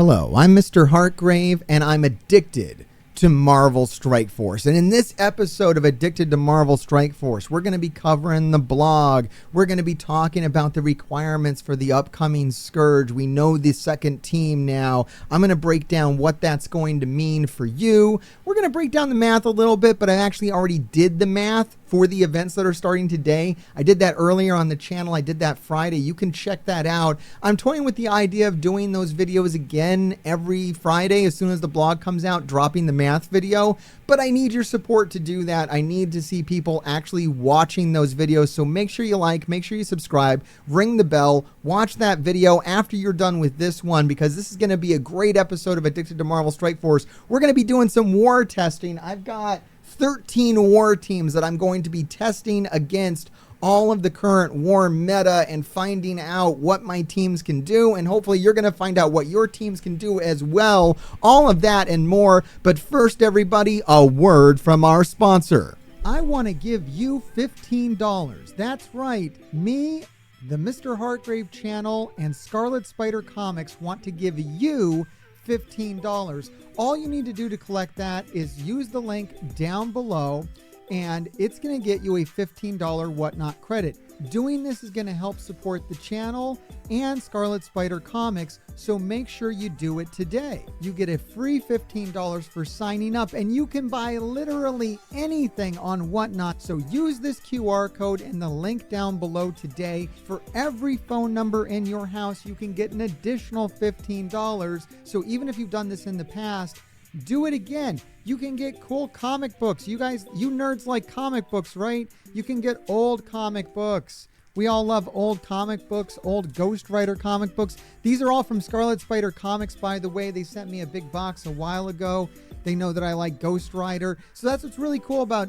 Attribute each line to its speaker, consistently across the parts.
Speaker 1: Hello, I'm Mr. Hartgrave, and I'm addicted to Marvel Strike Force. And in this episode of Addicted to Marvel Strike Force, we're going to be covering the blog. We're going to be talking about the requirements for the upcoming Scourge. We know the second team now. I'm going to break down what that's going to mean for you. We're going to break down the math a little bit, but I actually already did the math for the events that are starting today. I did that earlier on the channel. I did that Friday. You can check that out. I'm toying with the idea of doing those videos again every Friday as soon as the blog comes out, dropping the math video. But I need your support to do that. I need to see people actually watching those videos. So make sure you like, make sure you subscribe, ring the bell, watch that video after you're done with this one, because this is going to be a great episode of Addicted to Marvel Strike Force. We're going to be doing some war testing. I've got 13 war teams that I'm going to be testing against all of the current war meta and finding out what my teams can do, and hopefully you're going to find out what your teams can do as well. All of that and more. But first, everybody, a word from our sponsor. I want to give you $15. That's right. Me, the Mr. Hartgrave channel, and Scarlet Spider Comics want to give you $15. All you need to do to collect that is use the link down below, and it's going to get you a $15 Whatnot credit. Doing this is going to help support the channel and Scarlet Spider Comics, so make sure you do it today. You get a free $15 for signing up, and you can buy literally anything on Whatnot. So use this QR code and the link down below today. For every phone number in your house, you can get an additional $15. So even if you've done this in the past, do it again. You can get cool comic books. You guys, you nerds like comic books, right? You can get old comic books. We all love old comic books, old Ghost Rider comic books. These are all from Scarlet Spider Comics, by the way. They sent me a big box a while ago. They know that I like Ghost Rider. So that's what's really cool about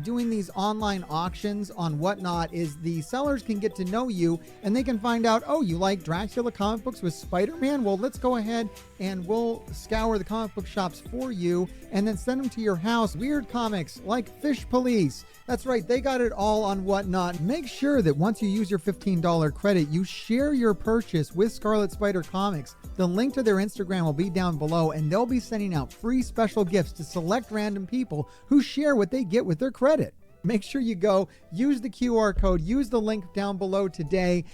Speaker 1: doing these online auctions on Whatnot, is the sellers can get to know you, and they can find out, oh, you like Dracula comic books with Spider-Man? Well, let's go ahead and we'll scour the comic book shops for you and then send them to your house. Weird comics like Fish Police. That's right, they got it all on Whatnot. Make sure that once you use your $15 credit, you share your purchase with Scarlet Spider Comics. The link to their Instagram will be down below, and they'll be sending out free special gifts to select random people who share what they get with their credit. Make sure you go, use the QR code, use the link down below today.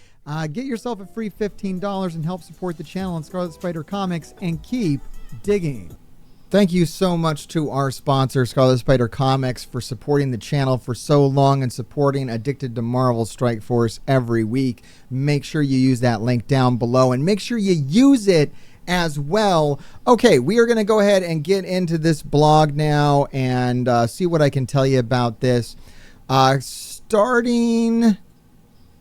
Speaker 1: Get yourself a free $15 and help support the channel and Scarlet Spider Comics, and keep digging. Thank you so much to our sponsor, Scarlet Spider Comics, for supporting the channel for so long and supporting Addicted to Marvel Strike Force every week. Make sure you use that link down below, and make sure you use it as well. Okay, we are going to go ahead and get into this blog now and see what I can tell you about this.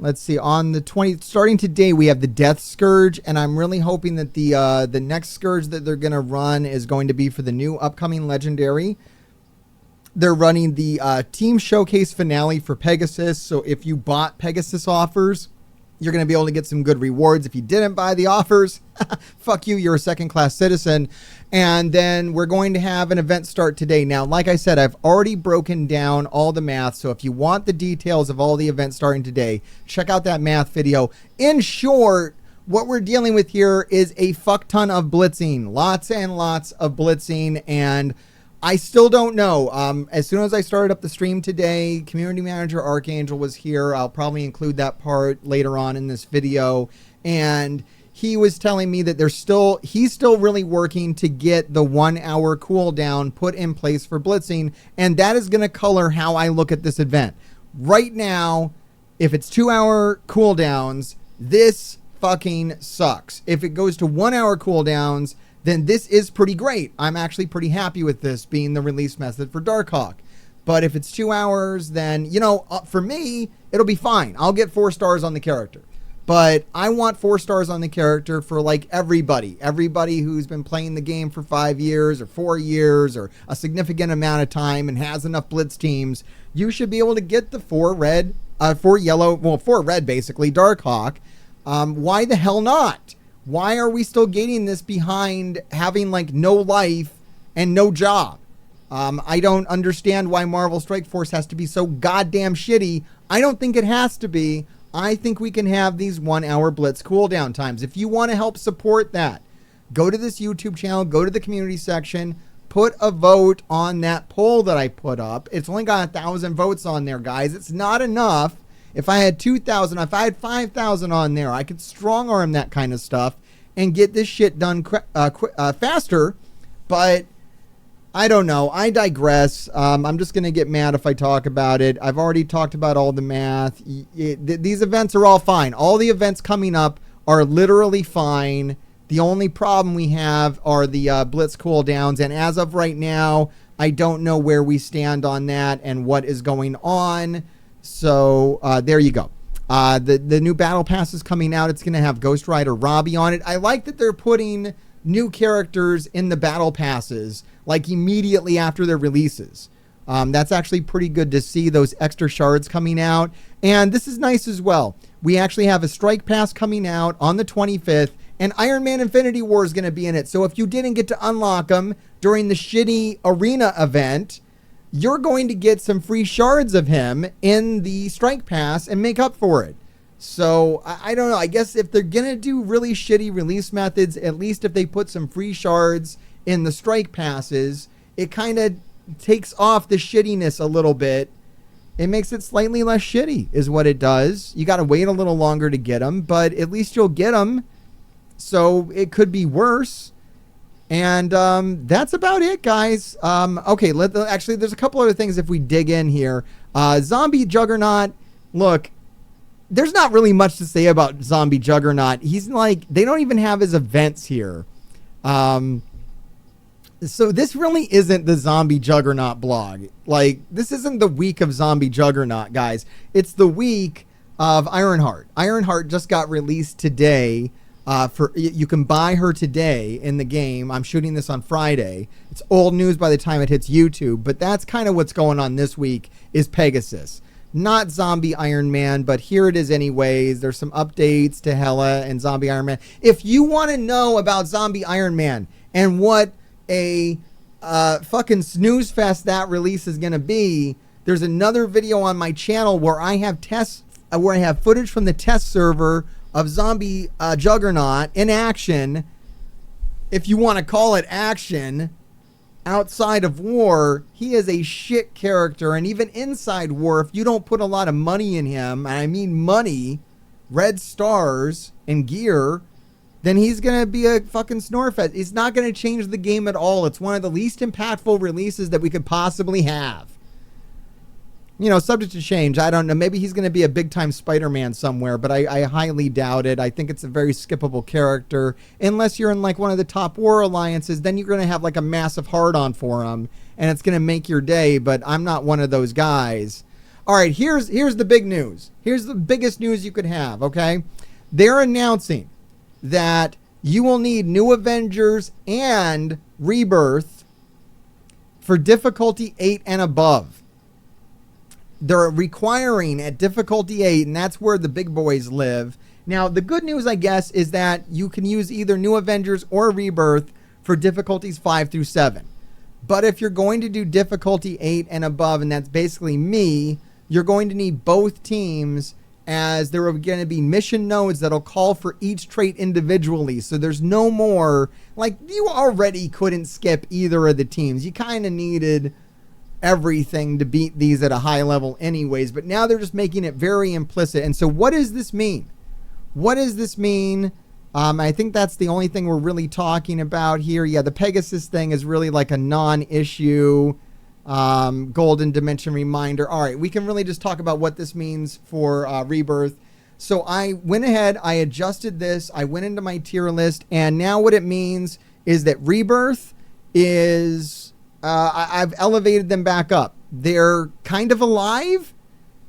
Speaker 1: Let's see, on the 20th, starting today, we have the Death Scourge, and I'm really hoping that the next Scourge that they're going to run is going to be for the new upcoming Legendary. They're running the Team Showcase Finale for Pegasus, so if you bought Pegasus offers, you're going to be able to get some good rewards. If you didn't buy the offers, fuck you, you're a second-class citizen. And then we're going to have an event start today. Now, like I said, I've already broken down all the math, so if you want the details of all the events starting today, check out that math video. In short, what we're dealing with here is a fuck ton of blitzing. Lots and lots of blitzing, and I still don't know. As soon as I started up the stream today, Community Manager Archangel was here. I'll probably include that part later on in this video. And he was telling me that he's still really working to get the 1 hour cooldown put in place for blitzing. And that is going to color how I look at this event. Right now, if it's 2 hour cooldowns, this fucking sucks. If it goes to 1 hour cooldowns, then this is pretty great. I'm actually pretty happy with this being the release method for Darkhawk. But if it's 2 hours, then, you know, for me, it'll be fine. I'll get 4 stars on the character. But I want 4 stars on the character for, like, everybody. Everybody who's been playing the game for 5 years or 4 years or a significant amount of time and has enough blitz teams, you should be able to get the 4 red, 4 yellow, well, 4 red, basically, Darkhawk. Why the hell not? Why are we still gating this behind having, like, no life and no job? I don't understand why Marvel Strike Force has to be so goddamn shitty. I don't think it has to be. I think we can have these 1 hour blitz cooldown times. If you want to help support that, go to this YouTube channel, go to the community section, put a vote on that poll that I put up. It's only got 1,000 votes on there, guys. It's not enough. If I had 2,000, if I had 5,000 on there, I could strong arm that kind of stuff and get this shit done faster. But I don't know. I digress. I'm just going to get mad if I talk about it. I've already talked about all the math. These events are all fine. All the events coming up are literally fine. The only problem we have are the Blitz cooldowns. And as of right now, I don't know where we stand on that and what is going on. So there you go. The new battle pass is coming out. It's going to have Ghost Rider Robbie on it. I like that they're putting new characters in the battle passes like immediately after their releases. That's actually pretty good to see those extra shards coming out. And this is nice as well. We actually have a strike pass coming out on the 25th, and Iron Man Infinity War is going to be in it. So if you didn't get to unlock them during the shitty arena event, you're going to get some free shards of him in the strike pass and make up for it. So I don't know. I guess if they're going to do really shitty release methods, at least if they put some free shards in the strike passes, it kind of takes off the shittiness a little bit. It makes it slightly less shitty is what it does. You got to wait a little longer to get them, but at least you'll get them. So it could be worse. And that's about it, guys. Okay, actually, there's a couple other things if we dig in here. Zombie Juggernaut, look, there's not really much to say about Zombie Juggernaut. He's like, they don't even have his events here. So this really isn't the Zombie Juggernaut blog. Like, this isn't the week of Zombie Juggernaut, guys. It's the week of Ironheart. Ironheart just got released today. You can buy her today in the game. I'm shooting this on Friday. It's old news by the time it hits YouTube, but that's kind of what's going on this week is Pegasus. Not Zombie Iron Man, but here it is anyways. There's some updates to Hela and Zombie Iron Man. If you want to know about Zombie Iron Man and what a fucking snooze fest that release is going to be, there's another video on my channel where I have footage from the test server of Zombie Juggernaut in action, if you want to call it action, outside of war. He is a shit character, and even inside war, if you don't put a lot of money in him, and I mean money, red stars and gear, then he's going to be a fucking snorefest. It's not going to change the game at all. It's one of the least impactful releases that we could possibly have. You know, subject to change. I don't know. Maybe he's going to be a big-time SpiderMan somewhere, but I highly doubt it. I think it's a very skippable character. Unless you're in, like, one of the top war alliances, then you're going to have, like, a massive hard-on for him, and it's going to make your day, but I'm not one of those guys. All right, here's the big news. Here's the biggest news you could have, okay? They're announcing that you will need New Avengers and Rebirth for difficulty 8 and above. They're requiring at difficulty 8, and that's where the big boys live. Now, the good news, I guess, is that you can use either New Avengers or Rebirth for difficulties 5 through 7. But if you're going to do difficulty 8 and above, and that's basically me, you're going to need both teams, as there are going to be mission nodes that'll call for each trait individually. So there's no more, like, you already couldn't skip either of the teams. You kind of needed everything to beat these at a high level anyways, but now they're just making it very implicit. And so what does this mean? What does this mean? I think that's the only thing we're really talking about here. Yeah, the Pegasus thing is really like a non-issue. Golden Dimension reminder. All right, we can really just talk about what this means for Rebirth. So I went ahead, I adjusted this, I went into my tier list, and now what it means is that Rebirth is I've elevated them back up. They're kind of alive.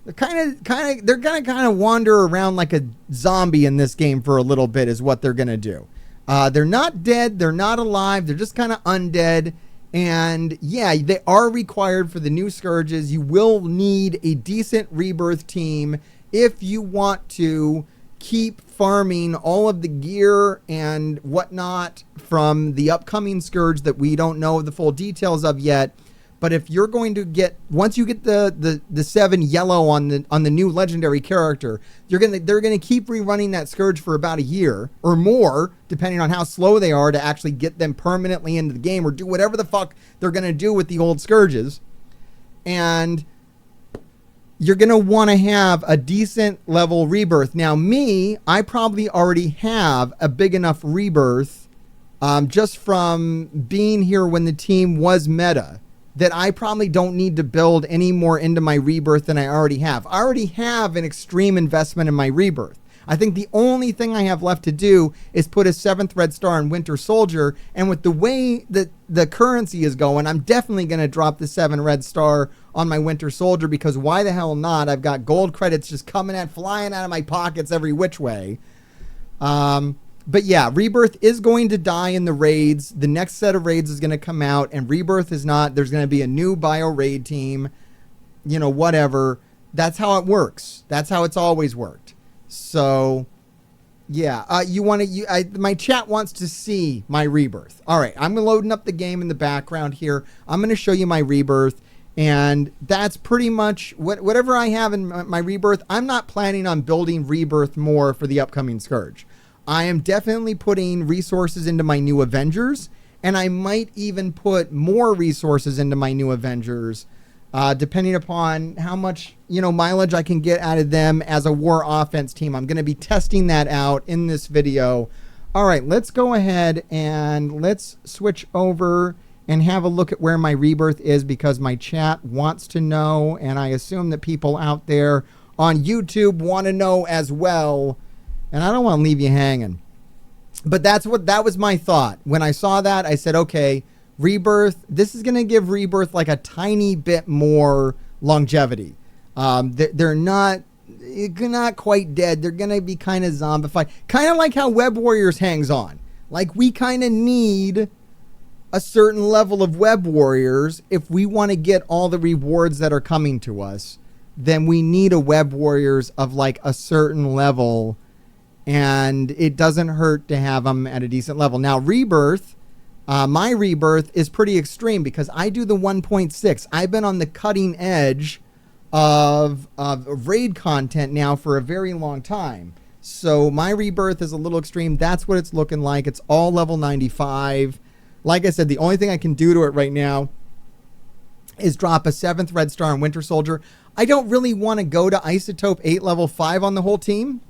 Speaker 1: They're gonna kind of wander around like a zombie in this game for a little bit is what they're gonna do. They're not dead. They're not alive. They're just kind of undead. And yeah, they are required for the new Scourges. You will need a decent Rebirth team if you want to keep farming all of the gear and whatnot from the upcoming Scourge that we don't know the full details of yet. But if you're going to get, once you get the 7 yellow on the new legendary character, they're gonna keep rerunning that Scourge for about a year or more, depending on how slow they are to actually get them permanently into the game or do whatever the fuck they're gonna do with the old Scourges. And you're gonna want to have a decent level Rebirth. Now me, I probably already have a big enough Rebirth, just from being here when the team was meta, that I probably don't need to build any more into my Rebirth than I already have. I already have an extreme investment in my Rebirth. I think the only thing I have left to do is put a 7th red star in Winter Soldier, and with the way that the currency is going, I'm definitely going to drop the 7 red star on my Winter Soldier, because why the hell not? I've got gold credits just flying out of my pockets every which way. But yeah, Rebirth is going to die in the raids. The next set of raids is going to come out, and Rebirth is not. There's going to be a new bio raid team, you know, whatever. That's how it works. That's how it's always worked. So, yeah, my chat wants to see my Rebirth. All right, I'm loading up the game in the background here. I'm going to show you my Rebirth, and that's pretty much whatever I have in my Rebirth. I'm not planning on building Rebirth more for the upcoming Scourge. I am definitely putting resources into my new Avengers, and I might even put more resources into my new Avengers, depending upon how much, you know, mileage I can get out of them as a war offense team. I'm going to be testing that out in this video. All right, let's go ahead and let's switch over and have a look at where my Rebirth is, because my chat wants to know, and I assume that people out there on YouTube want to know as well. And I don't want to leave you hanging. But that was my thought. When I saw that, I said, okay, Rebirth, this is going to give Rebirth like a tiny bit more longevity. They're not quite dead. They're going to be kind of zombified. Kind of like how Web Warriors hangs on. Like, we kind of need a certain level of Web Warriors if we want to get all the rewards that are coming to us. Then we need a Web Warriors of like a certain level, and it doesn't hurt to have them at a decent level. Now, Rebirth, my Rebirth is pretty extreme because I do the 1.6. I've been on the cutting edge of raid content now for a very long time. So my Rebirth is a little extreme. That's what it's looking like. It's all level 95. Like I said, the only thing I can do to it right now is drop a 7th red star on Winter Soldier. I don't really want to go to Isotope 8 level 5 on the whole team.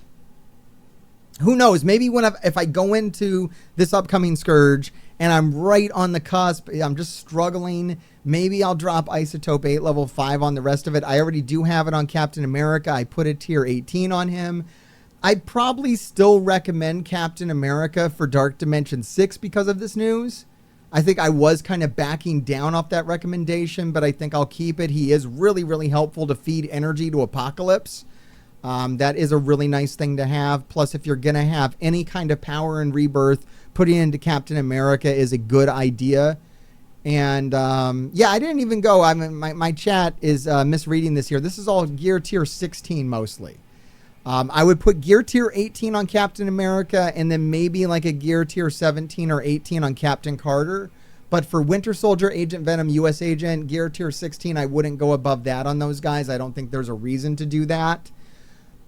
Speaker 1: Who knows? Maybe if I go into this upcoming Scourge and I'm right on the cusp, I'm just struggling, maybe I'll drop Isotope 8 level 5 on the rest of it. I already do have it on Captain America. I put a tier 18 on him. I'd probably still recommend Captain America for Dark Dimension 6 because of this news. I think I was kind of backing down off that recommendation, but I think I'll keep it. He is really, really helpful to feed energy to Apocalypse. That is a really nice thing to have. Plus, if you're going to have any kind of power in Rebirth, putting it into Captain America is a good idea. And yeah, I didn't even go. I mean, my chat is misreading this here. This is all gear tier 16 mostly. I would put gear tier 18 on Captain America, and then maybe like a gear tier 17 or 18 on Captain Carter. But for Winter Soldier, Agent Venom, US Agent, gear tier 16, I wouldn't go above that on those guys. I don't think there's a reason to do that.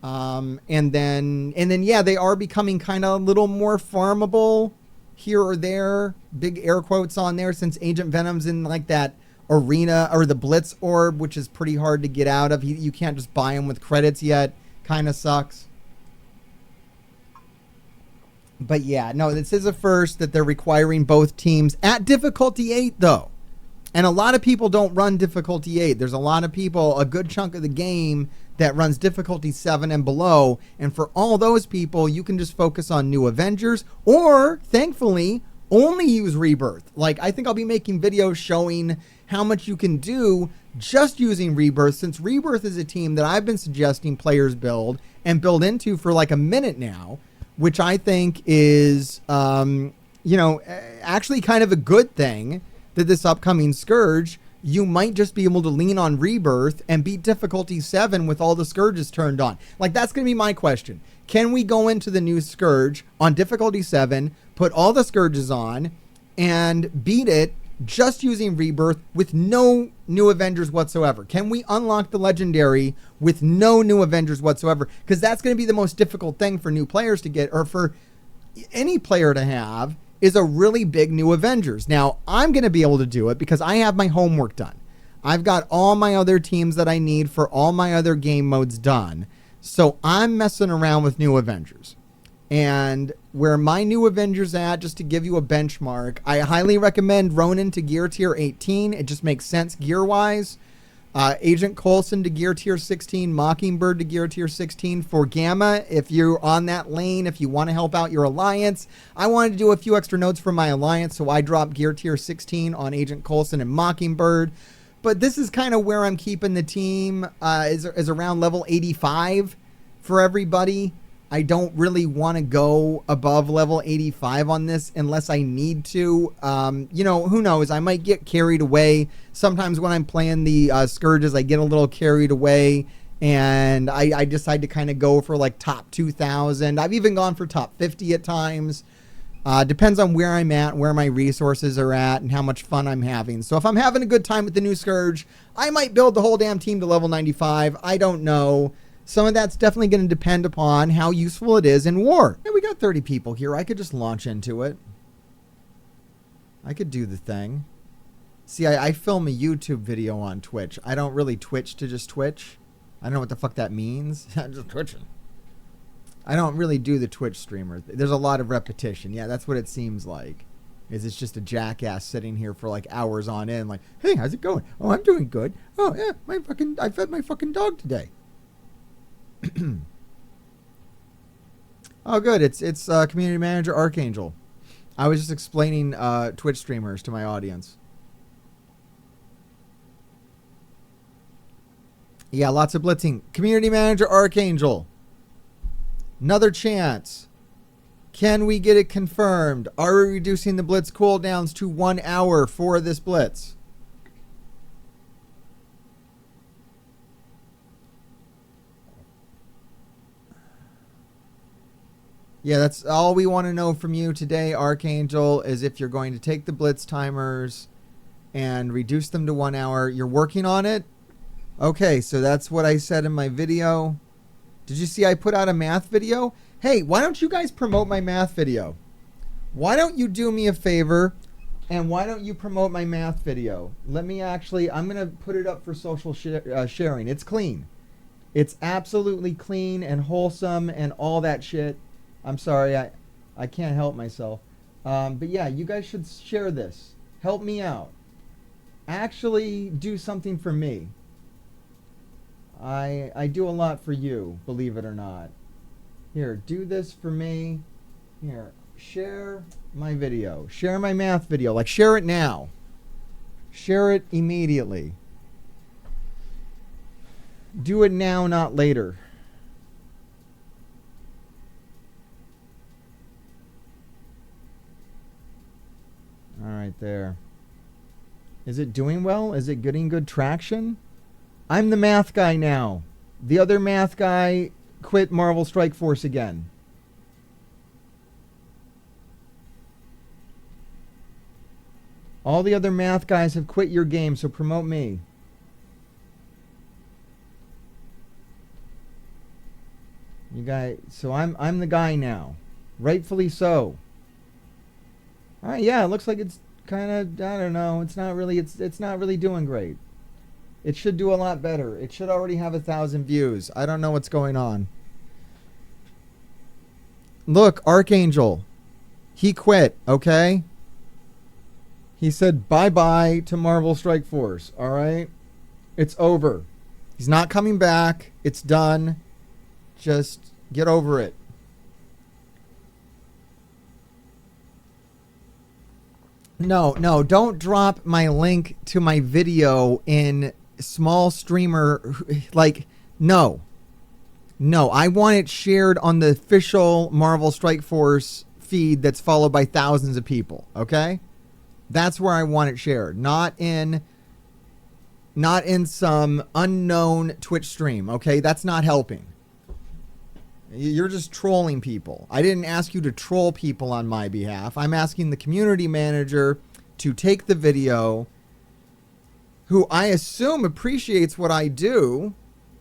Speaker 1: And then yeah, they are becoming kind of a little more farmable here or there. Big air quotes on there, since Agent Venom's in like that arena or the Blitz orb, which is pretty hard to get out of. You can't just buy them with credits yet. Kind of sucks. But yeah, no, this is a first that they're requiring both teams at difficulty 8 though. And a lot of people don't run difficulty 8. There's a lot of people, a good chunk of the game, that runs difficulty 7 and below. And for all those people, you can just focus on new Avengers, or thankfully only use Rebirth. Like, I think I'll be making videos showing how much you can do just using Rebirth, since Rebirth is a team that I've been suggesting players build and build into for like a minute now, which I think is, you know, actually kind of a good thing. That this upcoming Scourge, you might just be able to lean on Rebirth and beat difficulty 7 with all the Scourges turned on. Like, that's going to be my question. Can we go into the new Scourge on difficulty 7, put all the Scourges on, and beat it just using Rebirth with no new Avengers whatsoever? Can we unlock the Legendary with no new Avengers whatsoever? Because that's going to be the most difficult thing for new players to get, or for any player to have, is a really big new Avengers. Now, I'm going to be able to do it because I have my homework done. I've got all my other teams that I need for all my other game modes done. So I'm messing around with new Avengers. And where my new Avengers at, just to give you a benchmark, I highly recommend Ronan to gear tier 18. It just makes sense gear-wise. Agent Coulson to gear tier 16. Mockingbird to gear tier 16. For Gamma, if you're on that lane, if you want to help out your alliance. I wanted to do a few extra notes for my alliance, so I dropped gear tier 16 on Agent Coulson and Mockingbird. But this is kind of where I'm keeping the team, is around level 85 for everybody. I don't really want to go above level 85 on this unless I need to. You know, who knows? I might get carried away. Sometimes when I'm playing the Scourges, I get a little carried away, and I decide to kind of go for like top 2,000. I've even gone for top 50 at times. Depends on where I'm at, where my resources are at, and how much fun I'm having. So if I'm having a good time with the new Scourge, I might build the whole damn team to level 95. I don't know. Some of that's definitely going to depend upon how useful it is in war. Hey, we got 30 people here. I could just launch into it. I could do the thing. See, I film a YouTube video on Twitch. I don't really Twitch to just Twitch. I don't know what the fuck that means. I'm just twitching. I don't really do the Twitch streamer. There's a lot of repetition. Yeah, that's what it seems like. Is it's just a jackass sitting here for like hours on end like, hey, how's it going? Oh, I'm doing good. Oh, yeah, I fed my fucking dog today. Oh, good. It's community manager Archangel. I was just explaining Twitch streamers to my audience. Yeah, lots of blitzing. Community manager Archangel. Another chance. Can we get it confirmed? Are we reducing the blitz cooldowns to 1 hour for this blitz? Yeah, that's all we want to know from you today, Archangel, is if you're going to take the blitz timers and reduce them to 1 hour. You're working on it? Okay, so that's what I said in my video. Did you see I put out a math video? Hey, why don't you guys promote my math video? Why don't you do me a favor, and why don't you promote my math video? Let me actually, I'm going to put it up for social sharing. It's clean. It's absolutely clean and wholesome and all that shit. I'm sorry, I can't help myself. But yeah, you guys should share this. Help me out. Actually do something for me. I do a lot for you, believe it or not. Here, do this for me. Here, share my video. Share my math video. Like, share it now. Share it immediately. Do it now, not later. All right, there. Is it doing well? Is it getting good traction? I'm the math guy now. The other math guy quit Marvel Strike Force again. All the other math guys have quit your game, so promote me. You guys, so I'm the guy now. Rightfully so. All right, yeah, it looks like it's kind of, I don't know, it's not really doing great. It should do a lot better. It should already have 1,000 views. I don't know what's going on. Look, Archangel, he quit, okay? He said bye-bye to Marvel Strike Force, all right? It's over. He's not coming back. It's done. Just get over it. No, don't drop my link to my video in small streamer, like, no, I want it shared on the official Marvel Strike Force feed that's followed by thousands of people, okay? That's where I want it shared, not in some unknown Twitch stream, okay? That's not helping. You're just trolling people. I didn't ask you to troll people on my behalf. I'm asking the community manager to take the video, who I assume appreciates what I do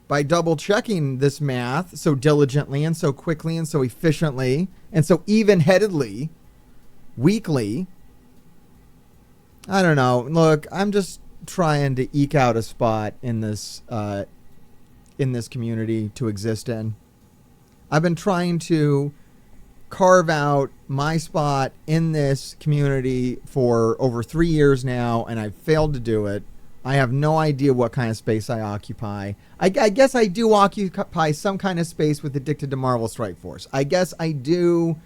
Speaker 1: by double checking this math so diligently and so quickly and so efficiently and so even-headedly, weekly. I don't know. Look, I'm just trying to eke out a spot in this community to exist in. I've been trying to carve out my spot in this community for over 3 years now, and I've failed to do it. I have no idea what kind of space I occupy. I guess I do occupy some kind of space with Addicted to Marvel Strike Force. I guess I do.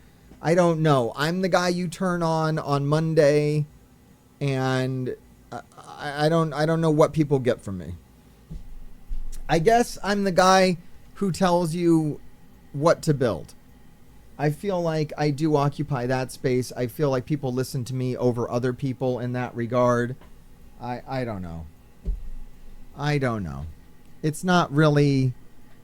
Speaker 1: I don't know. I'm the guy you turn on Monday, and I don't know what people get from me. I guess I'm the guy who tells you what to build. I feel like I do occupy that space. I feel like people listen to me over other people in that regard. I don't know. I don't know. It's not really...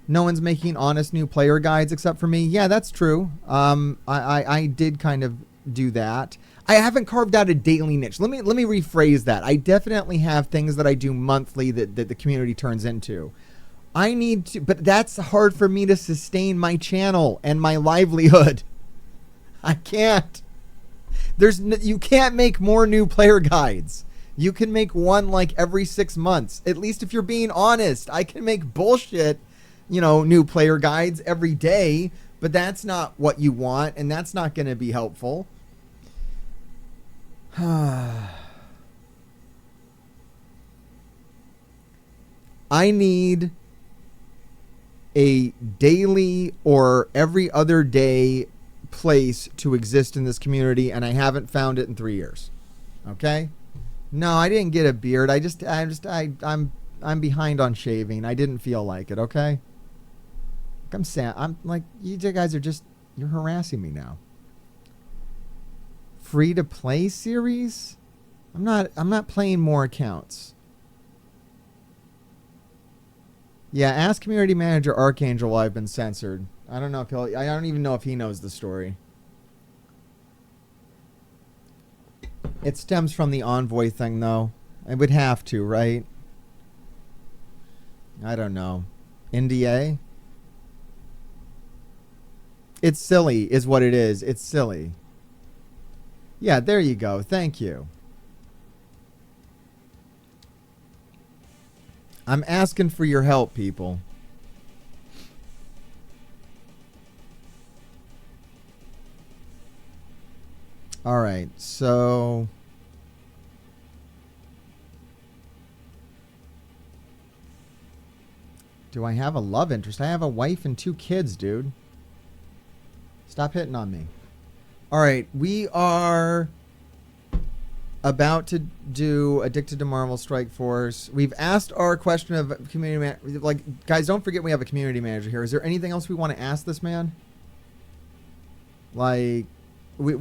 Speaker 1: No one's making honest new player guides except for me. Yeah, that's true. I did kind of do that. I haven't carved out a daily niche. Let me rephrase that. I definitely have things that I do monthly that the community turns into. I need to... But that's hard for me to sustain my channel and my livelihood. I can't. You can't make more new player guides. You can make one like every 6 months. At least if you're being honest. I can make bullshit, new player guides every day, but that's not what you want, and that's not going to be helpful. I need a daily or every other day place to exist in this community, and I haven't found it in 3 years. Okay? No, I didn't get a beard. I'm behind on shaving. I didn't feel like it, okay? I'm sad. I'm like, you guys are just, you're harassing me now. Free to play series? I'm not playing more accounts. Yeah, ask community manager Archangel why I've been censored. I don't even know if he knows the story. It stems from the Envoy thing, though. It would have to, right? I don't know. NDA? It's silly, is what it is. It's silly. Yeah, there you go. Thank you. I'm asking for your help, people. All right, so... Do I have a love interest? I have a wife and 2 kids, dude. Stop hitting on me. All right, we are about to do Addicted to Marvel Strike Force. We've asked our question of community manager. Like, guys, don't forget we have a community manager here. Is there anything else we want to ask this man? Like... We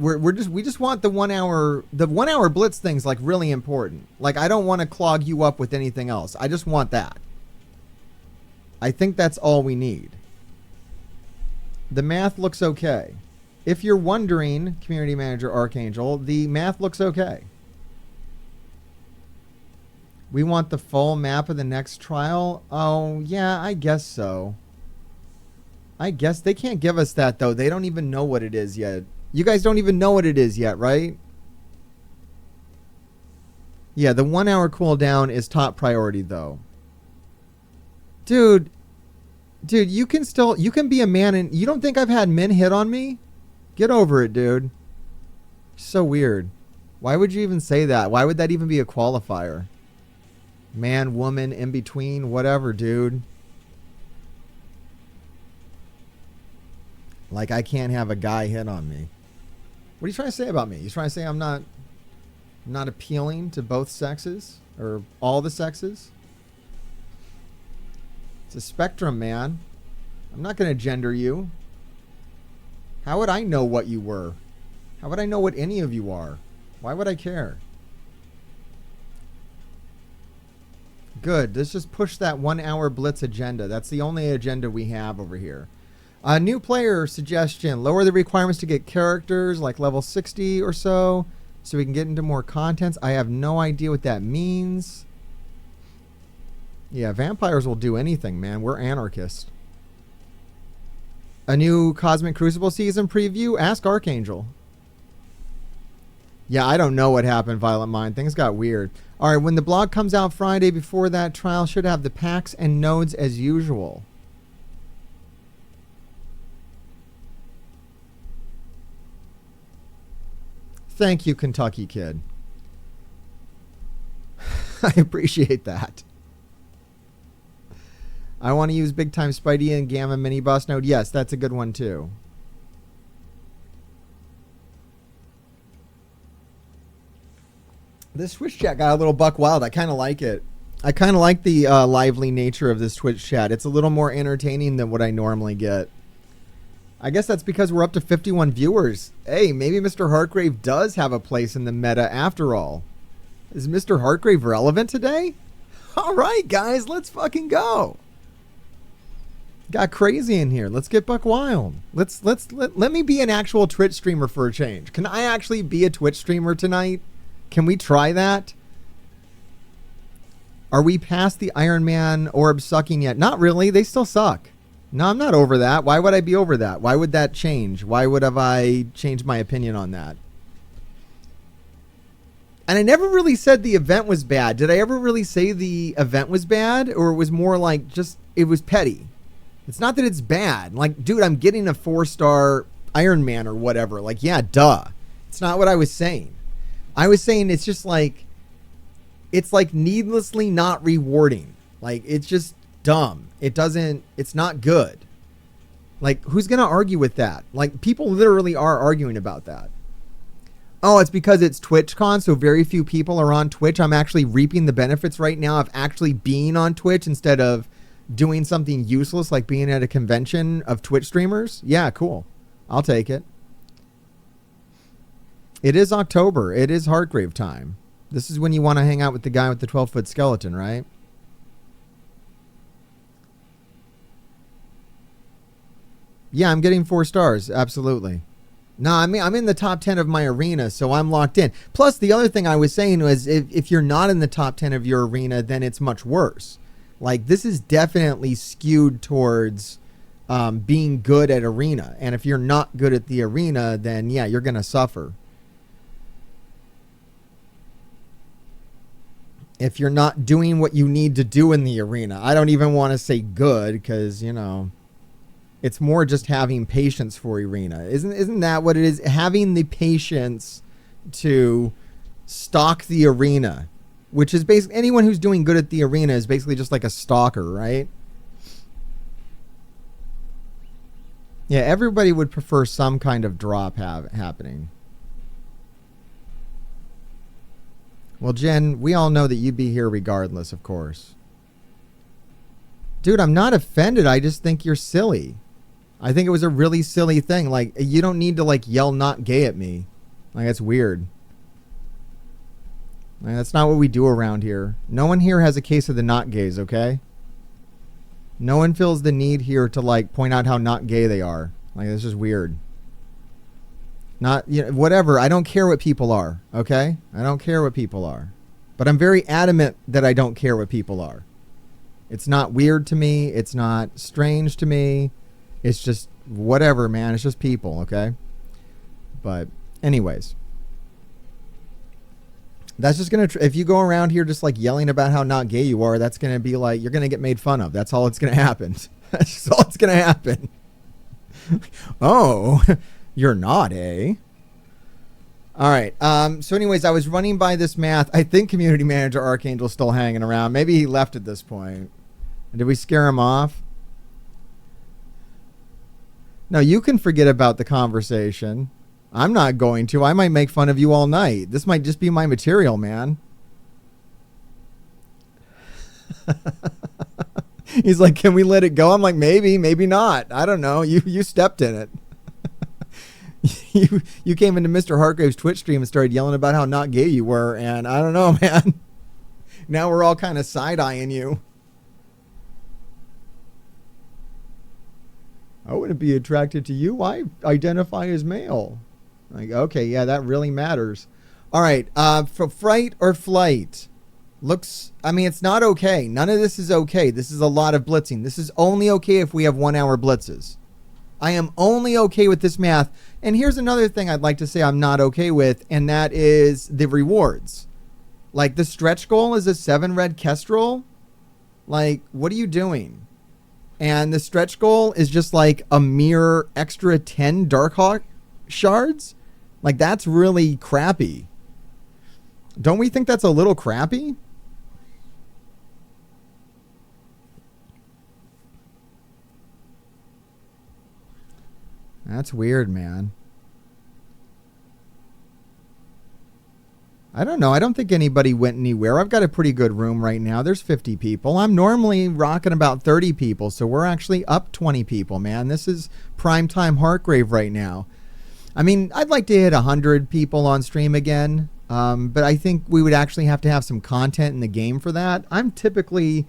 Speaker 1: just want the 1 hour blitz thing's like really important. Like, I don't want to clog you up with anything else. I just want that. I think that's all we need. The math looks okay. If you're wondering, community manager Archangel, the math looks okay. We want the full map of the next trial. Oh, yeah, I guess so. I guess they can't give us that, though. They don't even know what it is yet. You guys don't even know what it is yet, right? Yeah, the 1 hour cooldown is top priority, though. Dude, you can be a man and you don't think I've had men hit on me? Get over it, dude. So weird. Why would you even say that? Why would that even be a qualifier? Man, woman, in between, whatever, dude. Like, I can't have a guy hit on me. What are you trying to say about me? You trying to say I'm not appealing to both sexes or all the sexes? It's a spectrum, man. I'm not going to gender you. How would I know what you were? How would I know what any of you are? Why would I care? Good. Let's just push that 1 hour blitz agenda. That's the only agenda we have over here. A new player suggestion. Lower the requirements to get characters like level 60 or so. so we can get into more contents. I have no idea what that means. Yeah, vampires will do anything, man. We're anarchists. A new Cosmic Crucible season preview? Ask Archangel. Yeah, I don't know what happened, Violent Mind. Things got weird. All right, when the blog comes out Friday before that, trial should have the packs and nodes as usual. Thank you, Kentucky Kid. I appreciate that. I want to use Big Time Spidey and Gamma Mini Boss node. Yes, that's a good one too. This Twitch chat got a little buck wild. I kind of like it. I kind of like the lively nature of this Twitch chat. It's a little more entertaining than what I normally get. I guess that's because we're up to 51 viewers. Hey, maybe Mr. Hartgrave does have a place in the meta after all. Is Mr. Hartgrave relevant today? All right, guys, let's fucking go. Got crazy in here. Let's get buck wild. Let me be an actual Twitch streamer for a change. Can I actually be a Twitch streamer tonight? Can we try that? Are we past the Iron Man orb sucking yet? Not really. They still suck. No, I'm not over that. Why would I be over that? Why would that change? Why would have I changed my opinion on that? And I never really said the event was bad. Did I ever really say the event was bad? Or it was more like just, it was petty. It's not that it's bad. Like, dude, I'm getting a 4-star Iron Man or whatever. Like, yeah, duh. It's not what I was saying. I was saying it's just like, it's like needlessly not rewarding. Like, it's just dumb. It's not good. Like, who's going to argue with that? Like, people literally are arguing about that. Oh, it's because it's TwitchCon, so very few people are on Twitch. I'm actually reaping the benefits right now of actually being on Twitch instead of doing something useless like being at a convention of Twitch streamers. Yeah, cool. I'll take it. It is October. It is Heartgrave time. This is when you want to hang out with the guy with the 12-foot skeleton, right? Yeah, I'm getting 4 stars. Absolutely. No, I mean, I'm in the top 10 of my arena, so I'm locked in. Plus, the other thing I was saying was if you're not in the top 10 of your arena, then it's much worse. Like, this is definitely skewed towards being good at arena. And if you're not good at the arena, then, yeah, you're going to suffer. If you're not doing what you need to do in the arena. I don't even want to say good because, you know, it's more just having patience for arena. Isn't that what it is? Having the patience to stalk the arena, which is basically anyone who's doing good at the arena is basically just like a stalker, right? Yeah, everybody would prefer some kind of drop happening. Well, Jen, we all know that you'd be here regardless, of course. Dude, I'm not offended. I just think you're silly. I think it was a really silly thing. Like, you don't need to, like, yell not gay at me. Like, that's weird. Like, that's not what we do around here. No one here has a case of the not gays, okay? No one feels the need here to, like, point out how not gay they are. Like, that's just weird. Not, you know, whatever. I don't care what people are, okay? I don't care what people are. But I'm very adamant that I don't care what people are. It's not weird to me. It's not strange to me. It's just whatever, man. It's just people, okay? But anyways. That's just going to, if you go around here just like yelling about how not gay you are, that's going to be like, you're going to get made fun of. That's all it's going to happen. That's just all it's going to happen. Oh, you're not, eh? All right. So anyways, I was running by this math. I think community manager Archangel's still hanging around. Maybe he left at this point. Did we scare him off? No, you can forget about the conversation. I'm not going to. I might make fun of you all night. This might just be my material, man. He's like, can we let it go? I'm like, maybe, maybe not. I don't know. You stepped in it. You came into Mr. Hargrave's Twitch stream and started yelling about how not gay you were, and I don't know, man. Now we're all kind of side-eyeing you. I wouldn't be attracted to you. I identify as male. Like, okay, yeah, that really matters. All right. For fright or flight. I mean, it's not okay. None of this is okay. This is a lot of blitzing. This is only okay if we have 1 hour blitzes. I am only okay with this math. And here's another thing I'd like to say I'm not okay with, and that is the rewards. Like, the stretch goal is a 7 red Kestrel. Like, what are you doing? And the stretch goal is just like a mere extra 10 Darkhawk shards. Like, that's really crappy. Don't we think that's a little crappy? That's weird, man. I don't know. I don't think anybody went anywhere. I've got a pretty good room right now. There's 50 people. I'm normally rocking about 30 people, so we're actually up 20 people, man. This is primetime Heartgrave right now. I mean, I'd like to hit 100 people on stream again, but I think we would actually have to have some content in the game for that. I'm typically,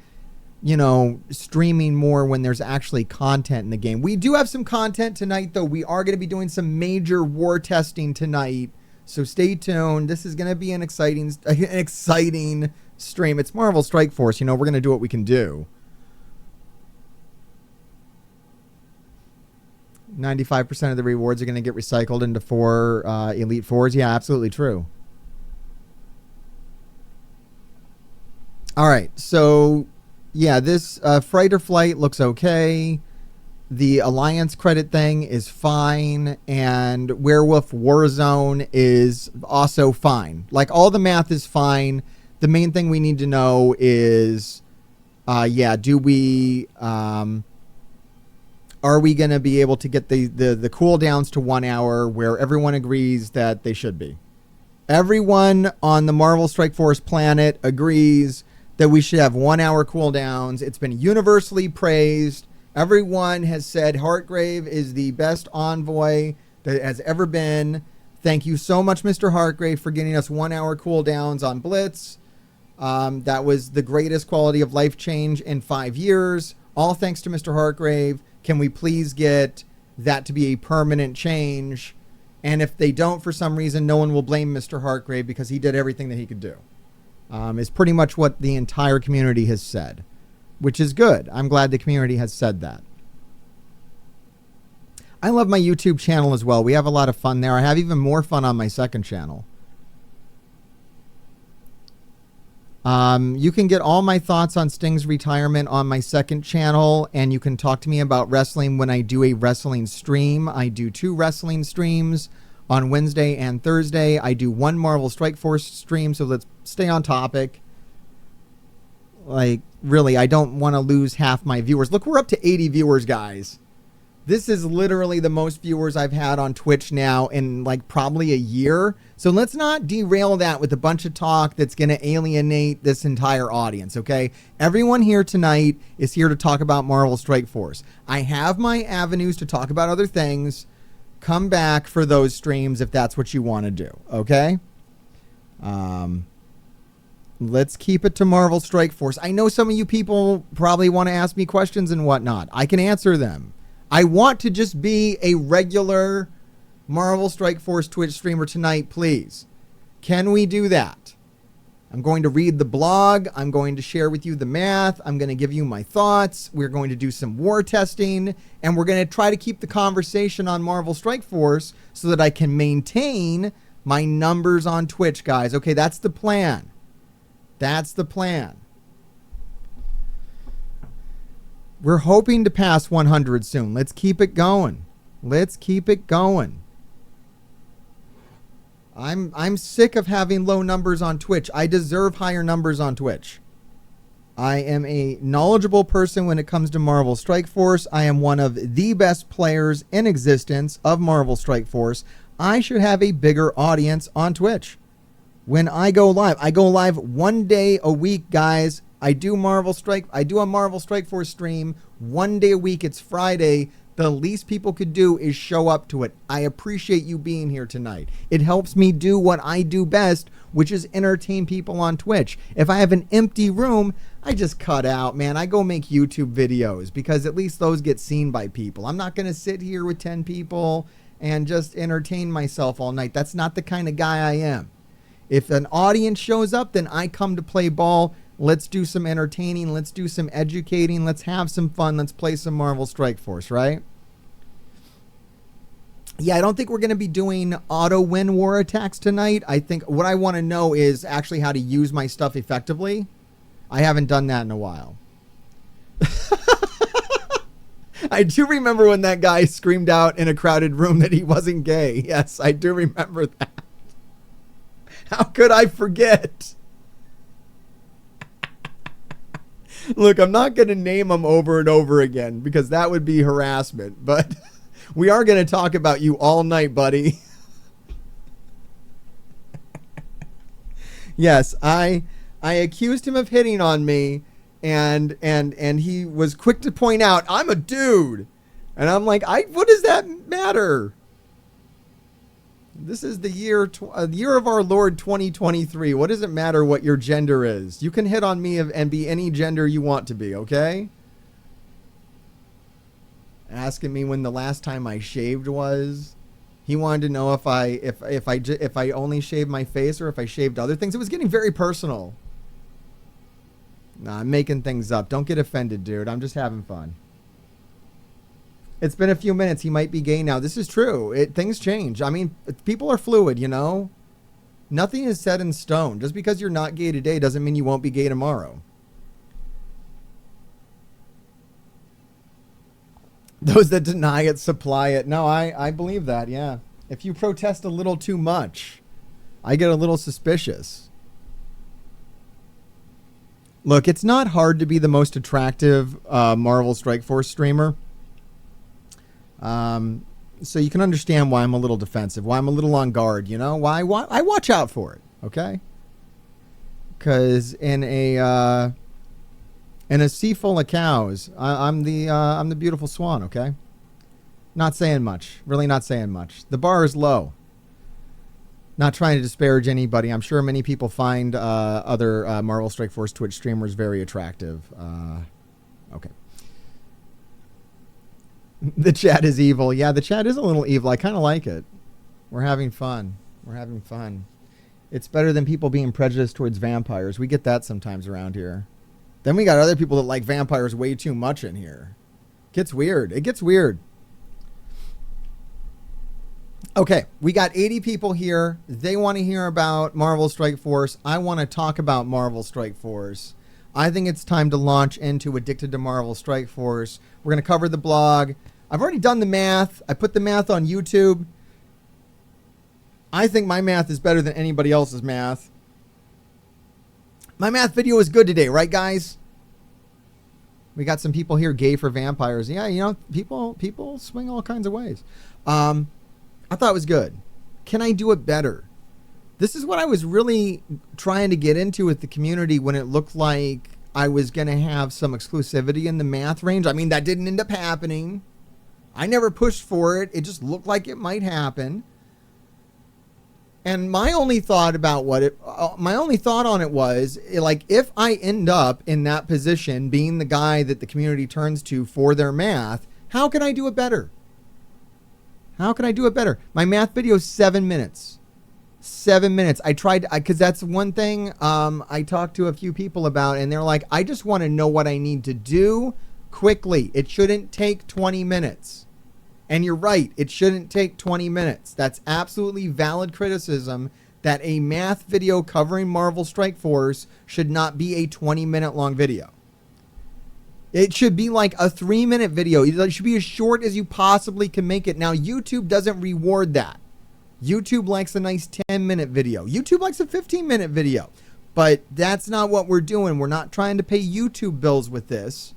Speaker 1: you know, streaming more when there's actually content in the game. We do have some content tonight, though. We are going to be doing some major war testing tonight. So stay tuned. This is going to be an exciting stream. It's Marvel Strike Force. You know, we're going to do what we can do. 95% of the rewards are going to get recycled into 4 Elite Fours. Yeah, absolutely true. All right. So, yeah, this Fright or Flight looks okay. The Alliance credit thing is fine, and Werewolf Warzone is also fine. Like, all the math is fine. The main thing we need to know is, do we, are we going to be able to get the cooldowns to 1 hour where everyone agrees that they should be? Everyone on the Marvel Strike Force planet agrees that we should have 1 hour cooldowns. It's been universally praised. Everyone has said Heartgrave is the best envoy that has ever been. Thank you so much, Mr. Heartgrave, for getting us 1 hour cooldowns on Blitz. That was the greatest quality of life change in 5 years. All thanks to Mr. Heartgrave. Can we please get that to be a permanent change? And if they don't, for some reason, no one will blame Mr. Heartgrave because he did everything that he could do. Is pretty much what the entire community has said, which is good. I'm glad the community has said that. I love my YouTube channel as well. We have a lot of fun there. I have even more fun on my second channel. You can get all my thoughts on Sting's retirement on my second channel, and you can talk to me about wrestling when I do a wrestling stream. I do 2 wrestling streams on Wednesday and Thursday. I do 1 Marvel Strike Force stream, so let's stay on topic. Like, really, I don't want to lose half my viewers. Look, we're up to 80 viewers, guys. This is literally the most viewers I've had on Twitch now in, like, probably a year. So let's not derail that with a bunch of talk that's going to alienate this entire audience, okay? Everyone here tonight is here to talk about Marvel Strike Force. I have my avenues to talk about other things. Come back for those streams if that's what you want to do, okay? Let's keep it to Marvel Strike Force. I know some of you people probably want to ask me questions and whatnot. I can answer them. I want to just be a regular Marvel Strike Force Twitch streamer tonight, please. Can we do that? I'm going to read the blog. I'm going to share with you the math. I'm going to give you my thoughts. We're going to do some war testing. And we're going to try to keep the conversation on Marvel Strike Force so that I can maintain my numbers on Twitch, guys. Okay, that's the plan. That's the plan. We're hoping to pass 100 soon. Let's keep it going. Let's keep it going. I'm sick of having low numbers on Twitch. I deserve higher numbers on Twitch. I am a knowledgeable person when it comes to Marvel Strike Force. I am one of the best players in existence of Marvel Strike Force. I should have a bigger audience on Twitch. When I go live 1 day a week, guys. I do a Marvel Strike Force stream 1 day a week. It's Friday. The least people could do is show up to it. I appreciate you being here tonight. It helps me do what I do best, which is entertain people on Twitch. If I have an empty room, I just cut out, man. I go make YouTube videos because at least those get seen by people. I'm not going to sit here with 10 people and just entertain myself all night. That's not the kind of guy I am. If an audience shows up, then I come to play ball. Let's do some entertaining. Let's do some educating. Let's have some fun. Let's play some Marvel Strike Force, right? Yeah, I don't think we're going to be doing auto-win war attacks tonight. I think what I want to know is actually how to use my stuff effectively. I haven't done that in a while. I do remember when that guy screamed out in a crowded room that he wasn't gay. Yes, I do remember that. How could I forget? Look, I'm not going to name him over and over again because that would be harassment, but we are going to talk about you all night, buddy. Yes, I accused him of hitting on me, and he was quick to point out I'm a dude, and I'm like, what does that matter? This is the year of our Lord 2023. What does it matter what your gender is? You can hit on me and be any gender you want to be, okay? Asking me when the last time I shaved was. He wanted to know if I only shaved my face or if I shaved other things. It was getting very personal. Nah, I'm making things up. Don't get offended, dude. I'm just having fun. It's been a few minutes. He might be gay now. This is true. Things change. I mean, people are fluid, you know? Nothing is set in stone. Just because you're not gay today doesn't mean you won't be gay tomorrow. Those that deny it, supply it. No, I believe that, yeah. If you protest a little too much, I get a little suspicious. Look, it's not hard to be the most attractive Marvel Strike Force streamer. So you can understand why I'm a little defensive, why I'm a little on guard, you know? Why I watch out for it, okay? Because in a sea full of cows, I'm the beautiful swan, okay? Not saying much. Really not saying much. The bar is low. Not trying to disparage anybody. I'm sure many people find other Marvel Strike Force Twitch streamers very attractive. Okay. The chat is evil. Yeah, the chat is a little evil. I kind of like it. We're having fun. We're having fun. It's better than people being prejudiced towards vampires. We get that sometimes around here. Then we got other people that like vampires way too much in here. Gets weird. It gets weird. Okay, we got 80 people here. They want to hear about Marvel Strike Force. I want to talk about Marvel Strike Force. I think it's time to launch into Addicted to Marvel Strike Force. We're going to cover the blog. I've already done the math. I put the math on YouTube. I think my math is better than anybody else's math. My math video is good today, right, guys? We got some people here gay for vampires. Yeah, you know, people swing all kinds of ways. I thought it was good. Can I do it better? This is what I was really trying to get into with the community when it looked like I was going to have some exclusivity in the math range. I mean, that didn't end up happening. I never pushed for it. It just looked like it might happen. And my only thought on it was, like, if I end up in that position, being the guy that the community turns to for their math, how can I do it better? How can I do it better? My math video is 7 minutes. 7 minutes. I tried, because that's one thing I talked to a few people about, and they're like, I just want to know what I need to do quickly. It shouldn't take 20 minutes. And you're right, it shouldn't take 20 minutes. That's absolutely valid criticism that a math video covering Marvel Strike Force should not be a 20-minute long video. It should be like a 3-minute video. It should be as short as you possibly can make it. Now, YouTube doesn't reward that. YouTube likes a nice 10-minute video. YouTube likes a 15-minute video. But that's not what we're doing. We're not trying to pay YouTube bills with this.